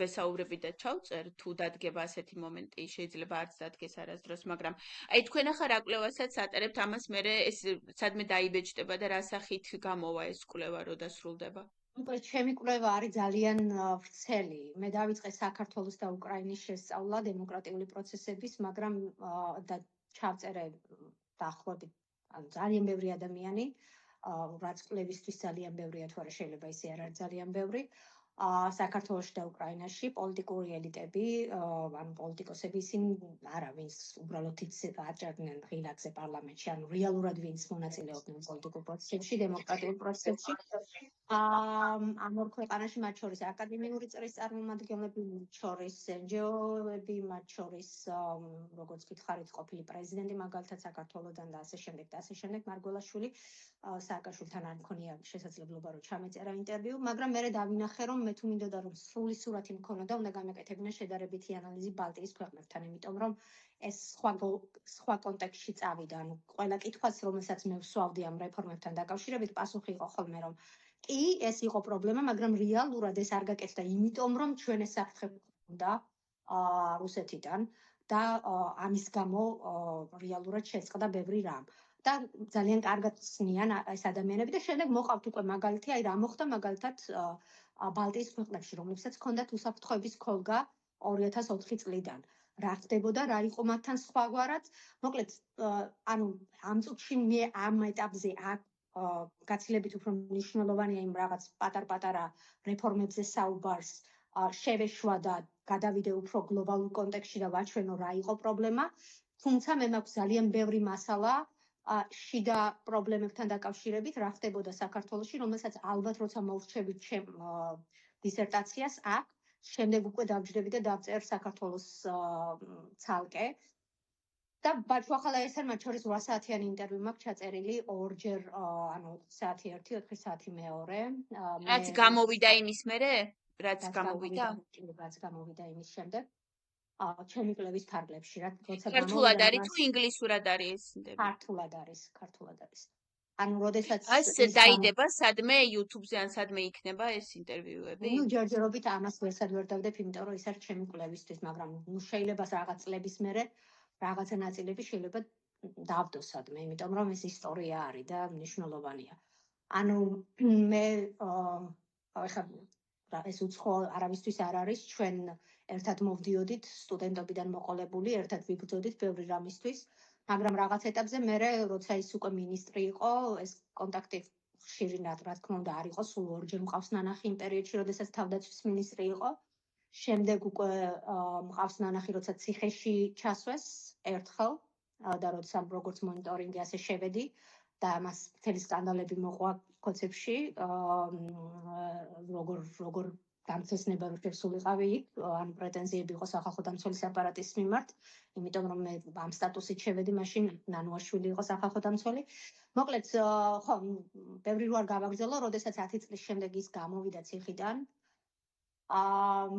ვესაუბრები და ჩავწერ თუ დადგება ასეთი მომენტი შეიძლება არც დადგეს არასდროს მაგრამ აი თქვენ ახლა რა კვლევასაც ატარებთ ამას მე ეს სადმე დაიბეჭდება და რა სახით გამოვა ეს კვლევა რო დასრულდება უკვე ჩემი კვლევა არის ძალიან ვრცელი. მე დავიწყე საქართველოს და უკრაინის შესწავლა დემოკრატიული პროცესების, მაგრამ და ჩავწერე დაახლოებით ძალიან ბევრი ადამიანი, რაც კვლევისთვის ძალიან ბევრია, თუ არა შეიძლება ისე არ არის ძალიან ბევრი. საქართველოში და უკრაინაში პოლიტიკური ელიტები, ანუ პოლიტიკოსები ისინი არა ვინც უბრალოდ აჭარბდნენ ღილაკზე პარლამენტში, ანუ რეალურად ვინც მონაწილეობდნენ პოლიტიკურ პროცესებში, დემოკრატიულ პროცესებში. ამ ორ ქვეყანაში მათ შორის აკადემიური წრის წარმომადგენლები, მათ შორის NGO-ები, მათ შორის როგორც გითხარით ყოფილი პრეზიდენტი მაგალითად საქართველოსთან და ასე შემდეგ და ასე შემდეგ მარგველაშვილი სააკაშვილთან არ მქონია შესაძლებლობა რომ ჩამეწერა ინტერვიუ, მაგრამ მე დავინახე რომ მე თუ მინდოდა რომ სრული სურათი მქონოდა, უნდა გამეკეთებინა შედარებითი ანალიზი ბალტიის ქვეყნებთან, იმიტომ რომ ეს სხვა კონტექსტში წავიდა, ანუ ყველა კითხვას რომელსაც მე ვსვავდი ამ რეფორმებთან დაკავშირებით, პასუხი იყო ხოლმე რომ კი, ეს იყო პრობლემა, მაგრამ რეალურად ეს არ გაკეთდა, იმიტომ რომ ჩვენ ეს საფრთხე გვქონდა რუსეთიდან და ამის გამო რეალურად შეწყდა ბევრი რამ. და ძალიან კარგად ცნიან ეს ადამიანები და შემდეგ მოყავთ უკვე მაგალითი, აი რა მოხდა მაგალითად ბალტიის ქვეყნებში, რომლებსაც ჰქონდათ უსაფრთხოების ქოლგა 2004 წლიდან. რა ხდებოდა, რა იყო მათთან სხვაგვარად? მოკლედ, ანუ ამ წუთში მე ამ ეტაპზე გაცილებით უფრო მნიშვნელოვანია იმ რაღაც პატარ-პატარა რეფორმებზე საუბარს შევეშვა და გადავიდე უფრო გლობალურ კონტექსტში და ვაჩვენო რა იყო პრობლემა. თუმცა მე მაქვს ძალიან ბევრი მასალა შიდა პრობლემებთან დაკავშირებით, რა ხდებოდა საქართველოში, რომელსაც ალბათ როცა მოვრჩებით ჩემ დისერტაციას აქ, შემდეგ უკვე დავჯდები და დავწერ საქართველოს ცალკე. და ბაჩო ახლა ეს არის მათ შორის 8 საათიანი ინტერვიუ მაქვს ჩაწერილი ორჯერ, ანუ 4 საათი ერთი, 4 საათი მეორე. რაც გამოვიდა იმის მერე? რაც გამოვიდა იმის შემდეგ. ჩემი კვლევის ფარგლებში, რაც როცა გამოვიდა. ქართულად არის თუ ინგლისურად არის ეს ინტერვიუ? ქართულად არის. ანუ როდესაც ეს დაიდება სადმე YouTube-ზე ან სადმე იქნება ეს ინტერვიუები? ნუ ჯერჯერობით ამას ვერსად ვერ დავდებ, იმიტომ რომ ეს არის ჩემი კვლევისთვის, მაგრამ ნუ შეიძლება რაღაც წლების მერე რაღაცა ნაწილები შეიძლება დავდო სადმე, იმიტომ რომ ეს ისტორია არის და მნიშვნელოვანია. ანუ მე ახლა ეს უცხო არავისთვის არ არის, ჩვენ ერთად მოვდიოდით სტუდენტობიდან მოყოლებული, ერთად ვიბრძოდით ბევრი რამისთვის, მაგრამ რაღაც ეტაპზე მე როცა ის უკვე მინისტრი იყო, ეს კონტაქტი ხშირი რა თქმა უნდა არ იყო, სულ ორჯერ მყავს ნანახი იმ პერიოდში, როდესაც თავდაცვის მინისტრი იყო. შემდეგ უკვე მყავს ნანახი, როცა ციხეში ჩასვეს ერთხელ და როცა როგორც მონიტორინგი ასე შევედი და მას მთელი სკანდალები მოყვა კოცებში, როგორ დამცესნება რო შესულიყავი იქ, ან პრეტენზიები იყო სახალხო დამცველის აპარატის მიმართ, იმიტომ რომ მე ამ სტატუსით შევედი, მაშინ ნანუაშვილი იყო სახალხო დამცველი. მოკლედ, ხო, ბევრი რო არ გავაგრძელო, როდესაც 10 წლის შემდეგ ის გამოვიდა ციხიდან.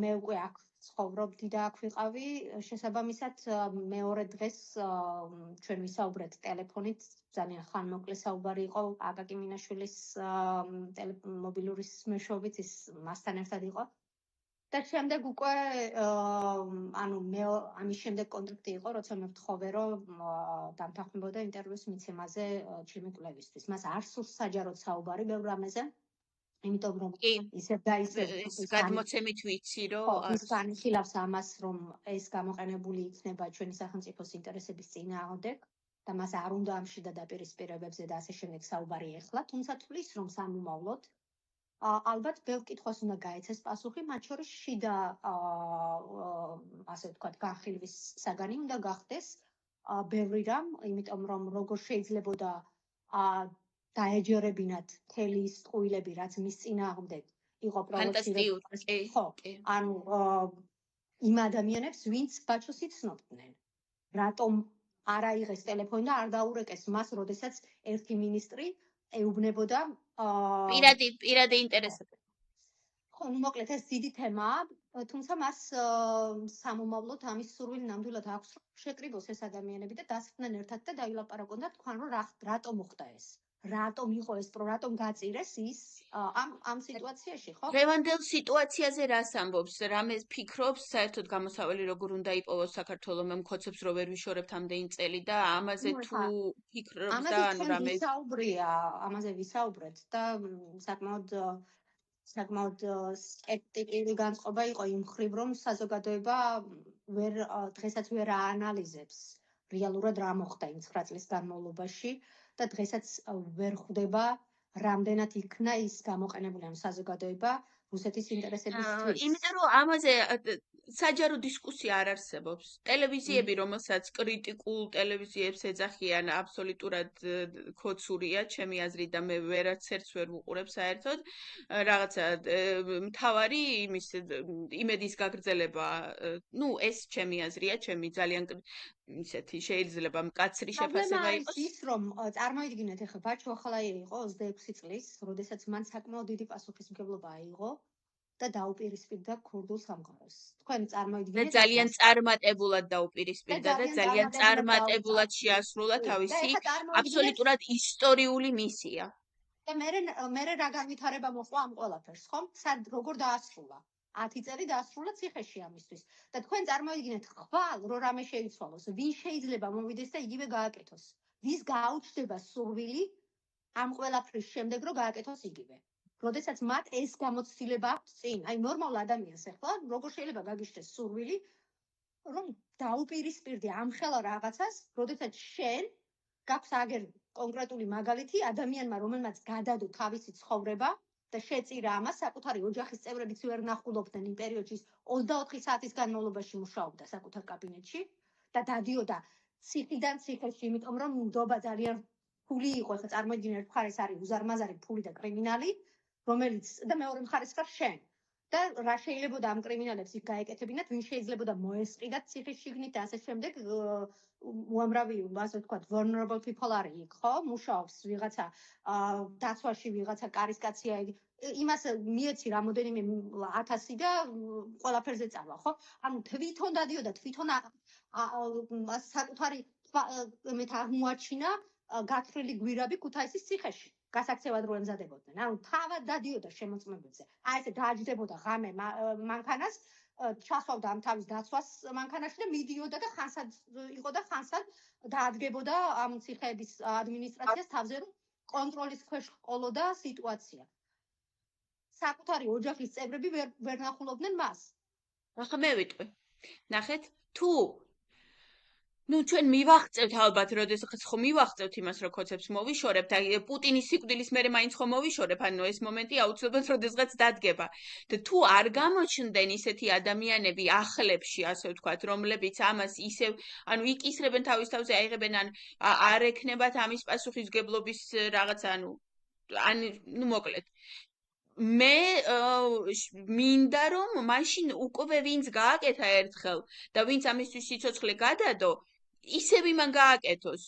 მე უკვე აქ ცხოვრობდი და აქ ვიყავი, შესაბამისად მეორე დღეს ჩვენ ვისაუბრეთ ტელეფონით, ძალიან ხანმოკლე საუბარი იყო აკაკი მინაშვილის მობილურის მეშვეობით, ის მასთან ერთად იყო. და შემდეგ უკვე ანუ მე ამის შემდეგ კონტრაქტი იყო, როცა მე ვთხოვე, რომ დამთანხმებოდა ინტერვიუს მიცემაზე ჩემი კვლევისთვის. მას არ სურს საჯაროდ საუბარი ბევრ რამეზე. იმიტომ რომ ისევ და ისევ ეს გადმოცემით ვიცი რომ ის განიხილავს ამას რომ ეს გამოყენებული იქნება ჩვენი სახელმწიფოს ინტერესების წინააღმდეგ და მას არ უნდა ამ შიდა დაპირისპირებებზე და ასე შემდეგ საუბარი ეხლა, თუმცა თulis რომ სამომავლოდ ალბათ ბევრ კითხვას უნდა გაეცეს პასუხი, მათ შორის შიდა ასე ვთქვათ განხილვის საგანი უნდა გახდეს ბევრი რამ, იმიტომ რომ როგორ შეიძლებოდა დაეჯერებინათ მთელი ის ტყუილები, რაც მის წინააღმდეგ იყო ფანტასტიკური, პროვოცირებული. ხო, კი. ანუ იმ ადამიანებს, ვინც ბაჩოს იცნობდნენ. რატომ არ აიღეს ტელეფონი და არ დაურეკეს მას, როდესაც ერთი მინისტრი ეუბნებოდა პირადი ინტერესები. ხო, ну მოკლედ ეს დიდი თემაა, თუმცა მას სამომავლოდ ამის სურვილი ნამდვილად აქვს, რომ შეკრიბოს ეს ადამიანები და დასხდნენ ერთად და დაილაპარაკონ და თქვან, რომ რატომ მოხდა ეს? რატომ იყო ეს რატომ გაწირეს ის ამ სიტუაციაში, ხო? დღევანდელ სიტუაციაზე რას ამბობს? რამეს ფიქრობს? საერთოდ გამოსავალი როგორ უნდა იპოვოს საქართველოს? მე მქოცებს რომ ვერ ვიშორებთ ამდენი წელი და ამაზე თუ ფიქრობს და ანუ რამე ამაზე ვისაუბრეთ და საკმაოდ სკეპტიკული განწყობა იყო იმ მხრივ, რომ საზოგადოება დღესაც ვერ აანალიზებს რეალურად რა მოხდა იმ 9 წლის განმავლობაში და დღესაც ვერ ხვდება რამდენად იქნა ის გამოყენებული ამ საზოგადოება რუსეთის ინტერესებისთვის. იმიტომ რომ ამაზე საჯარო დისკუსია არ არსებობს. ტელევიზიები, რომელსაც კრიტიკულ ტელევიზიებს ეძახიან, აბსოლუტურად ქოცურია, ჩემი აზრით და მე ვერაცერთს ვერ ვუყურებ საერთოდ. რაღაცა მთავარი იმედის გაგრძელება, ну, ეს ჩემი აზრია, ჩემი ძალიან ისეთი შეიძლება მკაცრი შეფასება იყოს. ის რომ წარმოიდგინეთ, ახლა ბაჩო ახალაი იყო 26 წლის, როდესაც მან საკმაოდ დიდი პასუხისმგებლობა აიღო და დაუპირისპირდა ქურდულ სამყაროს. თქვენ წარმოიდგინეთ, ძალიან წარმატებულად დაუპირისპირდა და ძალიან წარმატებულად შეასრულა თავისი აბსოლუტურად ისტორიული მისია. და მე რა განვითარება მოყვა ამ ყველაფერს, ხო? როგორ დაასრულა? 10 წელი დაასრულა ციხეში ამისთვის. და თქვენ წარმოიდგინეთ, ხვალ რო რამე შეიცვალოს, ვინ შეიძლება მოვიდეს და იგივე გააკეთოს? ვის გაუჩნდება სურვილი ამ ყველაფრის შემდეგ რო გააკეთოს იგივე? როდესაც მათ ეს გამოცდილება აქვს წინ, აი ნორმალ ადამიანს ახლა როგორ შეიძლება გაგიშდეს სურვილი, რომ დაუპირისპირდე ამხელა რაღაცას, როდესაც შენ გაქვს აგერ კონკრეტული მაგალითი ადამიანმა, რომელმაც გადადო თავისი ცხოვრება და შეწირა ამას, საკუთარი ოჯახის წევრებიც ვერ ნახულობდნენ იმ პერიოდში 24 საათის განმავლობაში მუშაობდა საკუთარ კაბინეტში და დადიოდა ციხიდან ციხეში, იმიტომ რომ ნდობა ძალიან ფული იყო, ახლა წარმოიდგინე ერთ მხარეს არის უზარმაზარი ფული და კრიმინალი, რომელიც და მეორე მხარეს ხარ შენ. და რა შეიძლებოდა ამ კრიმინალებს იქ გაეკეთებინათ, ვინ შეიძლებოდა მოესყიდათ ციხის შიგნით და ასე შემდეგ, უამრავი, ასე ვთქვათ, vulnerable people არის იქ, ხო? მუშაობს ვიღაცა დაცვაში, ვიღაცა კარისკაცია, იმას მიეცი რამოდენიმე 1000 და ყველაფერზე წავა, ხო? ანუ თვითონ დადიოდა, თვითონ საკუთარი მე აღმოაჩინა გათხრილი გვირაბი ქუთაისის ციხეში. გასაქცევად რო ემზადებოდნენ. ანუ თავად დადიოდა შემოწმებებზე. აი ესე დააჯდებოდა ღამე მანქანას, ჩასვავდა ამ თავის დაცვას მანქანაში და მიდიოდა და ხანსად იყო და ხანსად დაადგებოდა ამ ციხეების ადმინისტრაციას თავზე, რომ კონტროლის ქვეშ ყოლოდა სიტუაცია. საკუთარი ოჯახის წევრები ვერ ნახულობდნენ მას. ახლა მე ვიტყვი. ნახეთ, თუ ну ჩვენ მივახწევთ ალბათ, როდესაც ხო მივახწევთ იმას, რომ ქოცებს მოვიშორებთ, აი პუტინის სიკვდილის მერე მაინც ხო მოვიშორებ, ანუ ეს მომენტი აუცილებლად როდესღაც დადგება. და თუ არ გამოჩნდნენ ისეთი ადამიანები ახლებში, ასე ვთქვათ, რომლებიც ამას ისევ, ანუ იკისრებენ თავის თავზე, აიღებენ ან არ ექნებათ ამის პასუხისგებლობის რაღაცა, ну მოკლედ. მე მინდა რომ მაშინ უკვე ვინც გააკეთა ერთხელ და ვინც ამისთვის სიცოცხლე გადადო, ისევ იმან გააკეთოს.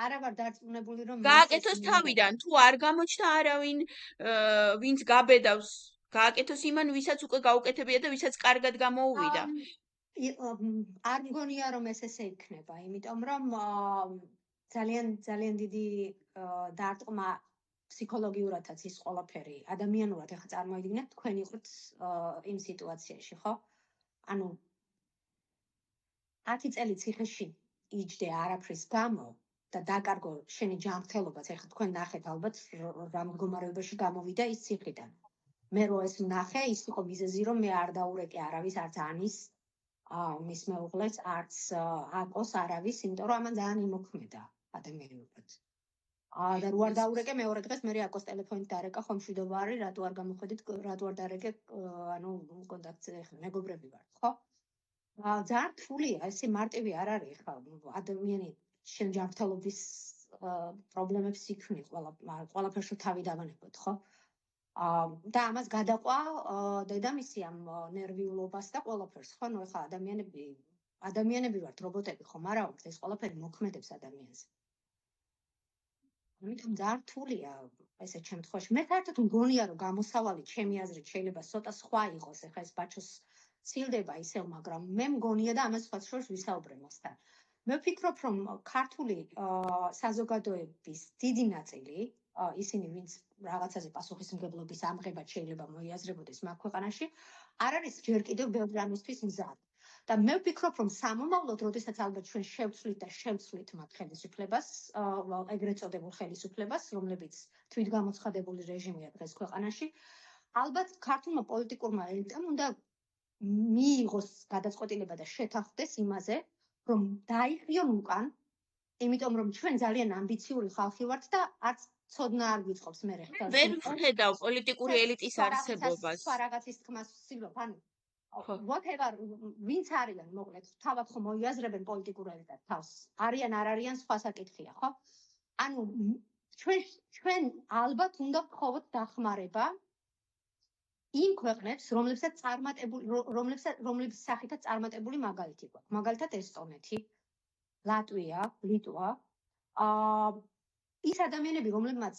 არა ვარ დარწმუნებული რომ გააკეთოს თავიდან, თუ არ გამოჩნდა არავინ, ვინც გაბედავს, გააკეთოს იმან, ვისაც უკვე გაუკეთებია და ვისაც კარგად გამოუვიდა. არ მგონია რომ ეს ესე იქნება, იმიტომ რომ ძალიან დიდი დარტყმა ფსიქოლოგიურადაც ის ყველაფერი, ადამიანურად ახლა წარმოიდგინეთ, თქვენ იყოთ იმ სიტუაციაში, ხო? ანუ 10 წელი ციხეში იჯდე არაფრის გამო და დაკარგო შენი ჯანმრთელობაც, ახლა თქვენ ნახეთ ალბათ რა მდგომარეობაში გამოვიდა ის ციხიდან. მე რო ეს ვნახე, ის იყო მიზეზი, რომ მე არ დაურეკე არავის, არც ანის მის მეუღლეს, არც აკოს არავის, იმიტომ რომ ამან ძალიან იმოქმედა ადამიანურად. და რო არ დაურეკე მეორე დღეს მე აკოს ტელეფონით დარეკა, ხომ მშვიდობა არის, რატო არ გამოხედით, რატო არ დარეკე, ანუ კონტაქტზე ახლა მეგობრები ვართ, ხო? ძალიან რთულია, ესე მარტივი არ არის ხა ადამიანი შენ ჯანმრთელობის პრობლემებს იქნი ყველაფერში თავი დავანებოთ, ხო? და ამას გადაყვა დედამისი ამ ნერვიულობას და ყველაფერს, ხო? ნუ ეხლა ადამიანები ვართ, რობოტები ხომ არა ვართ, ეს ყველაფერი მოქმედებს ადამიანზე. ამიტომ ძალიან რთულია ესეთ შემთხვევაში. მე საერთოდ მგონია, რომ გამოსავალი ჩემი აზრით შეიძლება ცოტა სხვა იყოს, ეხლა ეს ბაჩოს ცილდება ისევ, მაგრამ მე მგონია და ამას სხვა შორის ვისაუბრე მასთან. მე ვფიქრობ, რომ ქართული საზოგადოების დიდი ნაწილი, ისინი ვინც რაღაცაზე პასუხისმგებლობის ამღებად შეიძლება მოიაზრებოდეს მაგ ქვეყანაში, არ არის ჯერ კიდევ ბევრი რამისთვის მზად. და მე ვფიქრობ, რომ სამომავლოდ, როდესაც ალბათ ჩვენ შევცვლით მათ ხელისუფლებას, ეგრეთ წოდებულ ხელისუფლებას, რომლებიც თვითგამოცხადებული რეჟიმია დღეს ქვეყანაში, ალბათ ქართულმა პოლიტიკურმა ელიტამ უნდა მიიღოს გადაწყვეტილება და შეთანხმდეს იმაზე, რომ დაიხიონ უკან, იმიტომ რომ ჩვენ ძალიან ამბიციური ხალხი ვართ და არც ცოდნა არ გვიწყობს მე ხელ. ვერ ვხედავ პოლიტიკური ელიტის არსებობას. სხვა რაღაცის თქმას ვცდილობ, ანუ whatever ვინც არიან, მოკლედ, თავად ხომ მოიაზრებენ პოლიტიკურ ელიტას თავს. არიან, არ არიან, სხვა საკითხია, ხო? ანუ ჩვენ ალბათ უნდა ვთხოვოთ დახმარება იმ ქვეყნებს, რომლებსაც სახითაც წარმატებული მაგალითი გვაქვს. მაგალითად ესტონეთი, ლატვია, ლიტვა. ის ადამიანები, რომლებმაც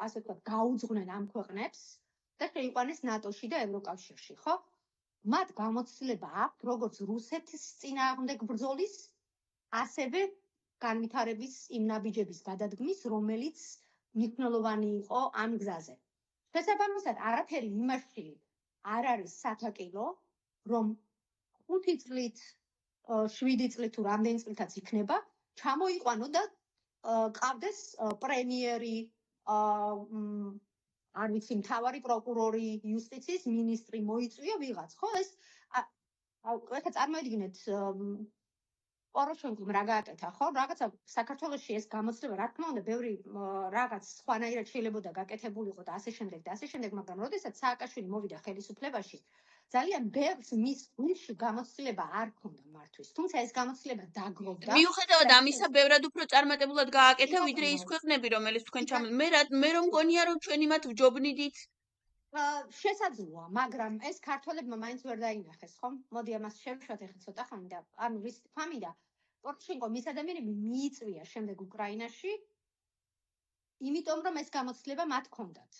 ასე ვთქვათ, გაუძღნენ ამ ქვეყნებს და შეიყვანეს ნატოში და ევროკავშირში, ხო? მათ გამოცდილება აქვს, როგორც რუსეთის წინააღმდეგ ბრძოლის, ასევე განვითარების იმ ნაბიჯების გადადგმის, რომელიც მნიშვნელოვანი იყო ამ გზაზე. შესაბამისად, არაფერი იმაში არ არის საფაკილო, რომ 5 წლით, 7 წლით თუ რამდენი წლითაც იქნება, ჩამოიყვანო და ყავდეს პრემიერი, არ ვიცი, მთავარი პროკურორი, იუსტიციის მინისტრი მოიწვია ვიღაც, ხო? ეს ეხლა წარმოიდგინეთ პოროშენკომ რა გააკეთა, ხო? რაღაცა საქართველოში ეს გამოცდილება, რა თქმა უნდა, ბევრი რაღაც სხვანაირად შეიძლება გაკეთებულიყო და ასე შემდეგ, მაგრამ როდესაც სააკაშვილი მოვიდა ხელისუფლებაში, ძალიან ბევრს მის გულში გამოცდილება არ ქონდა მართვის. თუმცა ეს გამოცდილება დაგროვდა. მიუხედავად ამისა, ბევრად უფრო წარმატებულად გააკეთა, ვიდრე ის ქვეყნები, რომელიც თქვენ მე რომ მგონია, რომ ჩვენი მათ ვჯობნიდით. შესაძლოა, მაგრამ ეს ქართველებმა მაინც ვერ დაინახეს, ხო? მოდი ამას შევშვათ ახლა ცოტა ხანი და ანუ ვის თქვა მინდა პოროშენკომ ის ადამიანები მიიწვია შემდეგ უკრაინაში, იმიტომ რომ ეს გამოცდილება მათ ჰქონდათ.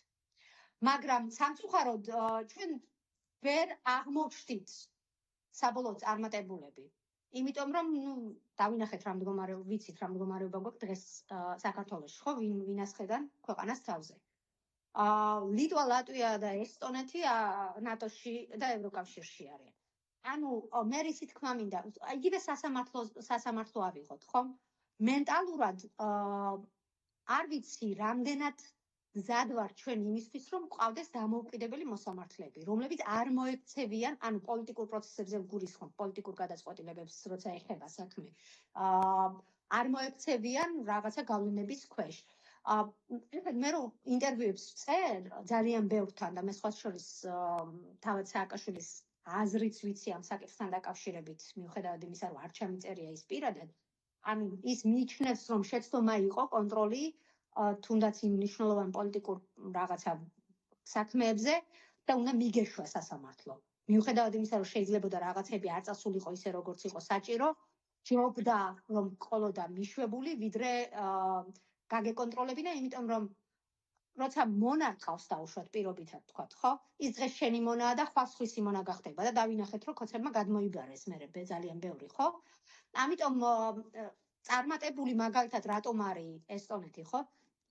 მაგრამ სამწუხაროდ ჩვენ ვერ აღმოვჩდით საბოლოო წარმატებულები. იმიტომ რომ, დავინახეთ რა მდგომარეობა, ვიცით რა მდგომარეობა გვაქვს დღეს საქართველოში, ხო? ვინასხედან ქვეყანას თავზე. ლიტვა, ლატვია და ესტონეთი ნატოში და ევროკავშირში არიან. ანუ მე ისიც თქმა მინდა, იგივე სასამართლო ავიღოთ, ხო? მენტალურად არ ვიცი, რამდენად მზად ვარ ჩვენ იმისთვის, რომ ყავდეს დამოუკიდებელი მოსამართლეები, რომლებიც არ მოექცევიან, ანუ პოლიტიკურ პროცესებზე გულისხმობ, პოლიტიკურ გადაწყვეტილებებს, როცა ეხება საქმე, არ მოექცევიან რაღაცა გავლენების ქვეშ. მე რომ ინტერვიუებს ვწერ ძალიან ბევრთან და მე სხვა შორის თავად სააკაშვილის აზრიც ვიცი ამ საკითხთან დაკავშირებით, მიუხედავად იმისა, რომ არ ჩამიწერია ის პირადად, ანუ ის მიიჩნევს, რომ შეცდომა იყო კონტროლი თუნდაც იმ მნიშვნელოვან პოლიტიკურ რაღაცა საქმეებზე და უნდა მიგეშვა სასამართლო. მიუხედავად იმისა, რომ შეიძლება და რაღაცები არ წასულიყო ისე, როგორც იყო საჭირო, ჯობდა რომ ყოლოდა მიშვებული, ვიდრე გაგეკონტროლებინა, იმიტომ რომ როცა მონა ყავს დაუშვათ პირობითად თქვათ, ხო? ის დღეს შენი მონაა და ხვალ სხვისი მონა გახდება და დავინახეთ, რომ ქოცებმა გადმოიბარეს მერე ძალიან ბევრი, ხო? ამიტომ წარმატებული მაგალითად რატომ არის ესტონეთი, ხო?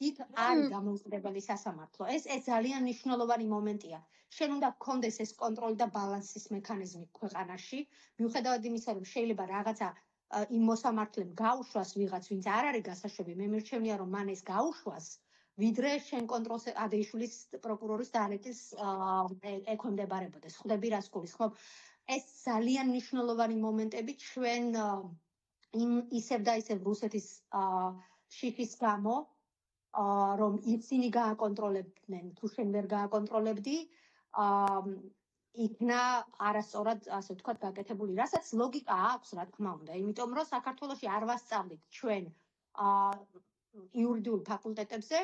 იქ არის დამოუკიდებელი სასამართლო. ეს ძალიან მნიშვნელოვანი მომენტია. შენ უნდა გქონდეს ეს კონტროლი და ბალანსის მექანიზმი ქვეყანაში, მიუხედავად იმისა, რომ შეიძლება რაღაცა იმ მოსამართლემ გაუშვას ვიღაც, ვინც არ არის გასაშვები, მე მირჩევნია, რომ მან ეს გაუშვას, ვიდრე შენ კონტროლს ადეიშვილის პროკურორის დარეკის ექვემდებარებოდეს. ხვდები რას გულისხმობ? ეს ძალიან მნიშვნელოვანი მომენტები ჩვენ ისევ და ისევ რუსეთის შიფის გამო, რომ ისინი გააკონტროლებდნენ, თუ შენ ვერ გააკონტროლებდი, იქნა არასწორად, ასე ვთქვათ, გაკეთებული, რასაც ლოგიკა აქვს, რა თქმა უნდა, იმიტომ რომ საქართველოში არ ვასწავლით ჩვენ იურიდიულ ფაკულტეტებზე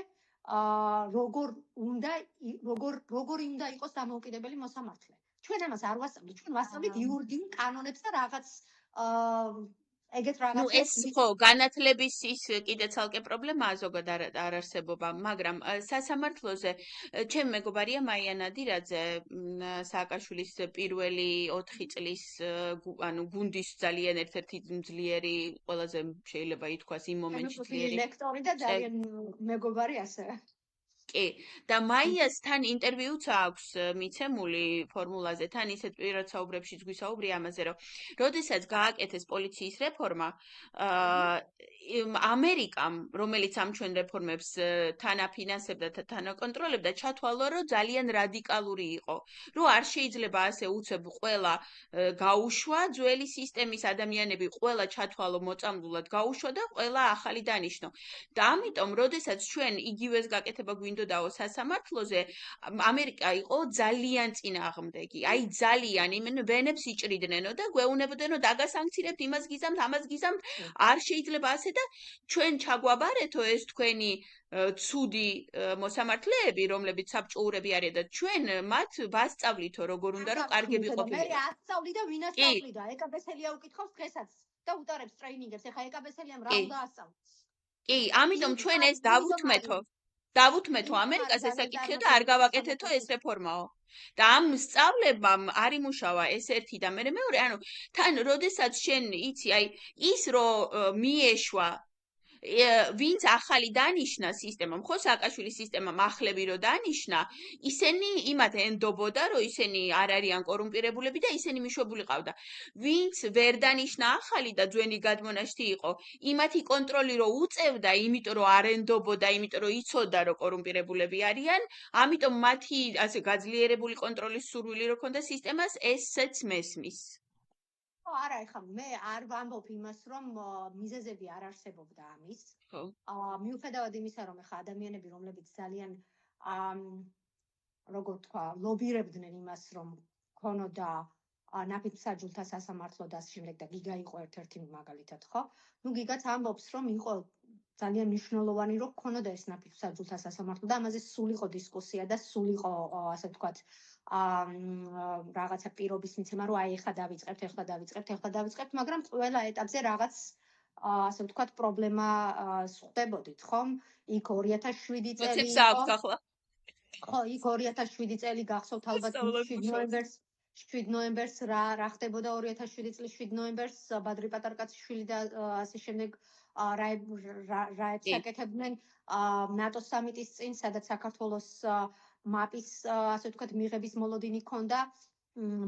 როგორი უნდა იყოს დამოუკიდებელი მოსამართლე. ჩვენ ამას არ ვასწავლით, ჩვენ ვასწავლით იურიდიულ კანონებს და რაღაც ეგეთ ნუ რაღაცებს. ეს ხო განათლების ის კიდე ცალკე პრობლემაა ზოგად არ არსებობა, მაგრამ სასამართლოზე ჩემ მეგობარია მაია ნადირაძე, სააკაშვილის პირველი 4 წლის ანუ გუნდის ძალიან ერთ-ერთი ძლიერი, ყველაზე შეიძლება ითქვას იმ მომენტში ძლიერი ლექტორი და ძალიან მეგობარი ასევე. კი, და მაიასთან ინტერვიუც აქვს მიცემული ფორმულაზე, თან ისეთ პირად საუბრებშიც გვისაუბრია ამაზე, რომ როდესაც გააკეთეს პოლიციის რეფორმა, ამერიკამ, რომელიც ამ ჩვენ რეფორმებს თან აფინანსებდა და თან აკონტროლებდა, ჩათვალა, რომ ძალიან რადიკალური იყო, რომ არ შეიძლება ასე უცებ ყველა გაუშვა, ძველი სისტემის ადამიანები ყველა ჩათვალო მოწამლულად გაუშვა და ყველა ახალი დანიშნო. და ამიტომ, როდესაც ჩვენ იგივეს გაკეთება გვინდოდაო სასამართლოზე, ამერიკა იყო ძალიან წინააღმდეგი. აი ძალიან იმ ვენებს იჭრიდნენ და გვეუბნებოდენ, რომ დაგასანქცირებთ, იმას გიზამთ, ამას გიზამთ, არ შეიძლება ასე და ჩვენ ჩაგვაბარეთო ეს თქვენი ცუდი მოსამართლეები, რომლებიც საბჭოურები არიან და ჩვენ მათ ვასწავლითო, როგორ უნდა რომ კარგები ყოფილიყო. მე ასწავლი და ვინ ასწავლიდა? ეკაბესელია უკითხავს დღესაც და უტარებს ტრეინინგებს. ეხა ეკაბესელიამ რა უნდა ასწავლოს? კი, ამიტომ ჩვენ ეს დავუთმეთო ამერიკას ესაკითხიო და არ გავაკეთეთო ეს რეფორმაო. და ამ სწავლებამ არ იმუშავა ეს ერთი და მეორე, ანუ თან როდესაც შენ იცი, აი ის რომ მიეშვა ვინც ახალი დანიშნა სისტემამ, ხო სააკაშვილის სისტემამ ახლები რომ დანიშნა, ისინი იმათ ენდობოდა, რომ ისინი არ არიან კორუმპირებულები და ისინი მიშვებულიყავდა. ვინც ვერ დანიშნა ახალი და ძვენი გადმონაშთი იყო, იმათი კონტროლი რომ უწევდა, იმიტომ რომ არ ენდობოდა, იმიტომ რომ იცოდა, რომ კორუმპირებულები არიან, ამიტომ მათი ასე გაძლიერებული კონტროლის სურვილი რო ქონდა სისტემას, ესეც მესმის. არა, ეხლა მე არ ვამბობ იმას, რომ მიზეზები არ არსებობდა ამის. ხო. მიუხედავად იმისა, რომ ეხლა ადამიანები, რომლებიც ძალიან როგორ თქვა, ლობირებდნენ იმას, რომ ქონოდა ნაფიც საჯულთა სასამართლო და შემდეგ და გიგა იყო ერთ-ერთი მაგალითად, ხო? ნუ გიგაც ამბობს, რომ იყო ძალიან მნიშვნელოვანი, რომ ქონოდა ეს ნაფიც საჯულთა სასამართლო და ამაზე სულ იყო დისკუსია და სულ იყო, ასე ვთქვათ, რაღაცა პირობის მიცემა, რომ აი ეხლა დავიწყებთ, მაგრამ ყველა ეტაპზე რაღაც ასე ვთქვათ პრობლემა ხდებოდით, ხომ? იქ 2007 წელი იყო. ხო, იქ 2007 წელი გახსოვთ ალბათ 7 ნოემბერს რა ხდებოდა 2007 წლის 7 ნოემბერს ბადრი პატარკაციშვილი და ასე შემდეგ რაებს აკეთებდნენ ნატოს სამიტის წინ, სადაც საქართველოს მაპის ასე ვთქვათ მიღების მოლოდინი ჰქონდა.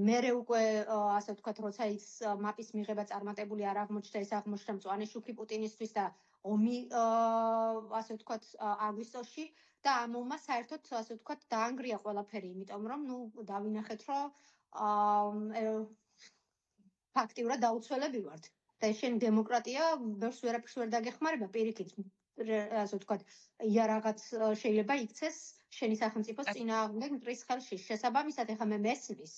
მერე უკვე ასე ვთქვათ, როცა ის მაპის მიღება წარმატებული არ აღმოჩნდა, ეს აღმოჩნდა მწვანე შუქი პუტინისთვის და ომი ასე ვთქვათ აგვისტოში და ამ ომმა საერთოდ ასე ვთქვათ დაანგრია ყველაფერი, იმიტომ რომ ნუ დავინახეთ, რომ ფაქტიურად დაუცველები ვართ. და შენ დემოკრატია ბევრს ვერაფერს ვერ დაგეხმარება, პირიქით ასე ვთქვათ, იარაღაც შეიძლება იქცეს შენი სახელმწიფოს წინააღმდეგ მტრის ხელში. შესაბამისად, ეხლა მე მესმის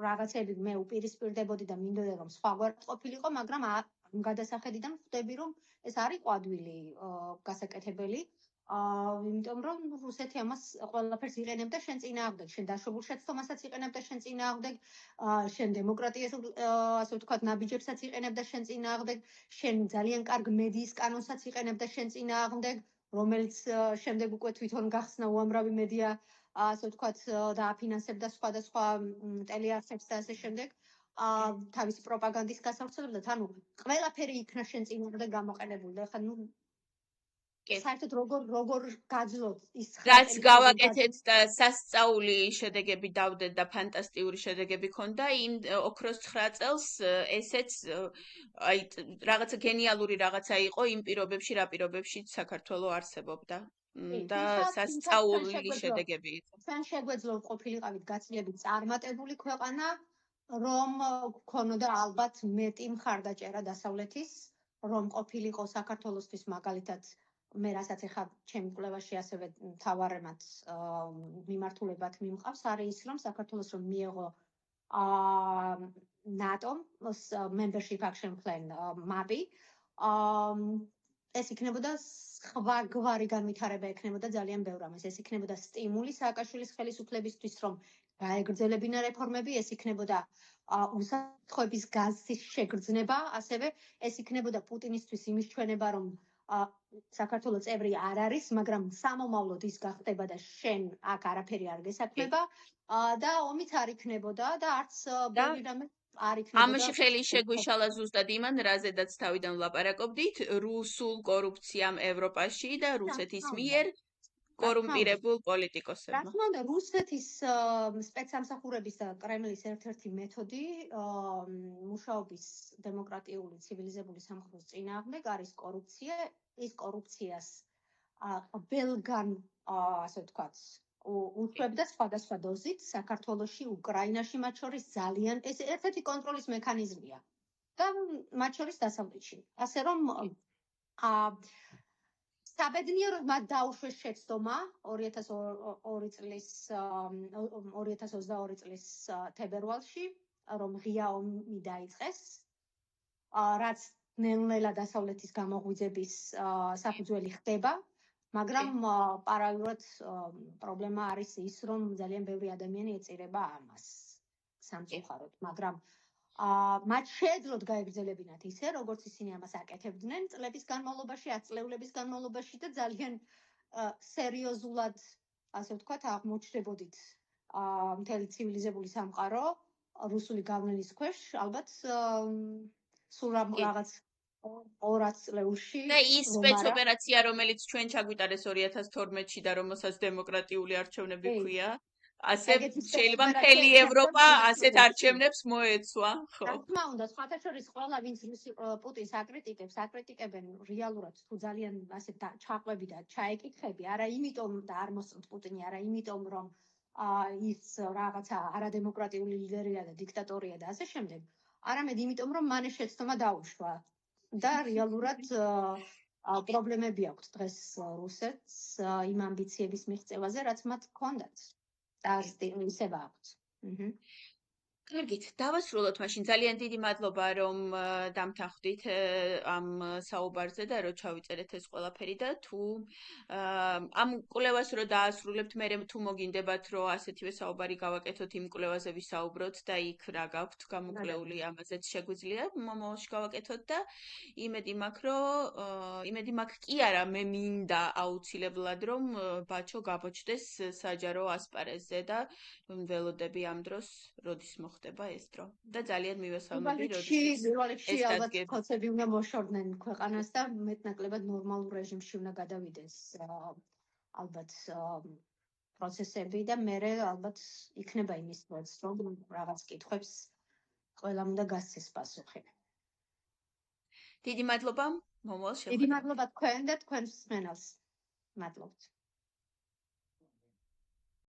რაღაცები მე უპირისპირდებოდი და მინდოდა რომ სხვაგვარად ყოფილიყო, მაგრამ ამ გადასახედიდან ხვდები რომ ეს არ იყო ადვილი გასაკეთებელი. იმიტომ რომ რუსეთი ამას ყველაფერს იყენებდა შენ წინააღმდეგ, შენ დაშვებულ შეცდომასაც იყენებდა შენ წინააღმდეგ, შენ დემოკრატიას ასე ვთქვათ ნაბიჯებსაც იყენებდა შენ წინააღმდეგ, შენ ძალიან კარგ მედიის კანონსაც იყენებდა შენ წინააღმდეგ, რომელიც შემდეგ უკვე თვითონ გახსნა უამრავი მედია ასე ვთქვათ და აფინანსებდა სხვადასხვა ტელეარხებს და ასე შემდეგ. თავისი პროპაგანდის გასავრცელებლად, ანუ ყველაფერი იქნა შენ წინააღმდეგ გამოყენებული და ხა ნუ საერთოდ როგორ გაძლოთ ის რაც გავაკეთეთ და სასწაული შედეგები დავდეთ და ფანტასტიკური შედეგები ქონდა იმ ოქროს 9 წელს ესეც აი რაღაცა გენიალური რაღაცა იყო იმ პირობებში რა პირობებშიც საქართველოს არსებობდა და სასწაული შედეგები იყო. ჩვენ შეგვეძლო ყოფილიყავით გაცილებით წარმატებული ქვეყანა, რომ ქონოდა ალბათ მეტი მხარდაჭერა დასავლეთის, რომ ყოფილიყო საქართველოსთვის მაგალითად მე რასაც ეხლა ჩემი კვლევაში ასევე მთავარემად მიმართულებად მიმყავს არის ის რომ საქართველოს რომ მიეღო NATO membership action plan MAPI ეს იქნებოდა სხვა გვარი განვითარება ექნებოდა ძალიან ბევრ ამას. ეს იქნებოდა სტიმული სააკაშვილის ხელისუფლებისთვის, რომ გაეგრძელებინა რეფორმები, ეს იქნებოდა უსაფრთხოების გაზის შეგრძნება, ასევე ეს იქნებოდა პუტინისთვის იმის ჩვენება, რომ საქართველოს წევრი არ არის, მაგრამ სამომავლოდ ის გახდება და შენ აქ არაფერი არ გესაქმება და ომიც არ იქნებოდა და არც ბევრი რამე არ იქნებოდა. ამაში ხელი შეგვიშალა ზუსტად იმან, რაზედაც თავიდან ვლაპარაკობდით, რუსულ კორუფციამ ევროპაში და რუსეთის მიერ კორუმპირებულ პოლიტიკოსებმა. რა თქმა უნდა, რუსეთის სპეცსამსახურების და კრემლის ერთ-ერთი მეთოდი მუშაობის დემოკრატიული ცივილიზებული სამყაროს წინააღმდეგ არის კორუფცია. ის კორუფციას ყველგან, ასე ვთქვათ, უშვებდა სხვადასხვა დოზით საქართველოში, უკრაინაში მათ შორის ძალიან ეს ერთ-ერთი კონტროლის მექანიზმია და მათ შორის დასავლეთში. ასე რომ საბედნიეროდ მათ დაუშვეს შეცდომა 2022 წლის თებერვალში, რომ ღია ომი დაიწყეს, რაც ნელ-ნელა დასავლეთის გამოღვიძების საფუძველი ხდება, მაგრამ პარალელურად პრობლემა არის ის, რომ ძალიან ბევრი ადამიანი ეწირება ამას სამწუხაროდ, მაგრამ მათ შეეძლოთ გაეგრძელებინათ ისე, როგორც ისინი ამას აკეთებდნენ წლების განმავლობაში, 10 წლების განმავლობაში და ძალიან სერიოზულად, ასე ვთქვათ, აღმოჩნდებოდით მთელი ცივილიზებული სამყარო რუსული გავლენის ქვეშ, ალბათ სულ რაღაც 200 წლებში და ის სპეცოპერაცია, რომელიც ჩვენ ჩაგვიტარეს 2012-ში და რომელსაც დემოკრატიული არჩევნები ჰქვია, ასე შეიძლება მთელი ევროპა ასეთ არჩევნებს მოეცვა, ხო? რა თქმა უნდა, სხვათა შორის ყველა ვინც პუტინს აკრიტიკებენ რეალურად თუ ძალიან ასე ჩაყვები და ჩაეკითხები, არა იმიტომ და არ მოსწონთ პუტინი, არა იმიტომ რომ ის რაღაცა არადემოკრატიული ლიდერია და დიქტატორია და ასე შემდეგ, არამედ იმიტომ რომ მან შეცდომა დაუშვა და რეალურად პრობლემები აქვს დღეს რუსეთს იმ ამბიციების მიღწევაზე, რაც მათ ჰქონდათ. და ისევ აქვს. კარგით, დავასრულოთ მაშინ. ძალიან დიდი მადლობა, რომ დამთანხმდით ამ საუბარზე და რომ ჩავიწერეთ ეს ყველაფერი და თუ ამ კვლევას რო დაასრულებთ, მე თუ მოგინდებათ, რომ ასეთივე საუბარი გავაკეთოთ, იმ კვლევაზე ვისაუბროთ და იქ რა გაქვთ გამოკვლეული, ამაზეც შეგვიძლია მომავალში გავაკეთოთ და იმედი მაქვს კი არა, მე მინდა აუცილებლად რომ ბაჩო გაბოჩდეს საჯარო ასპარეზზე და ველოდები ამ დროს როდის მოხდება ეს დრო და ძალიან მივესალმები როდესაც ალბათ კოცები უნდა მოშორდნენ ქვეყანას და მეტნაკლებად ნორმალურ რეჟიმში უნდა გადავიდეს ალბათ პროცესები და მე ალბათ იქნება იმის დროს რომ რაღაც კითხვებს ყველამ უნდა გასცეს პასუხი. დიდი მადლობა მომავალ შეხვედრაზე. დიდი მადლობა თქვენ და თქვენს მსმენელს. მადლობთ.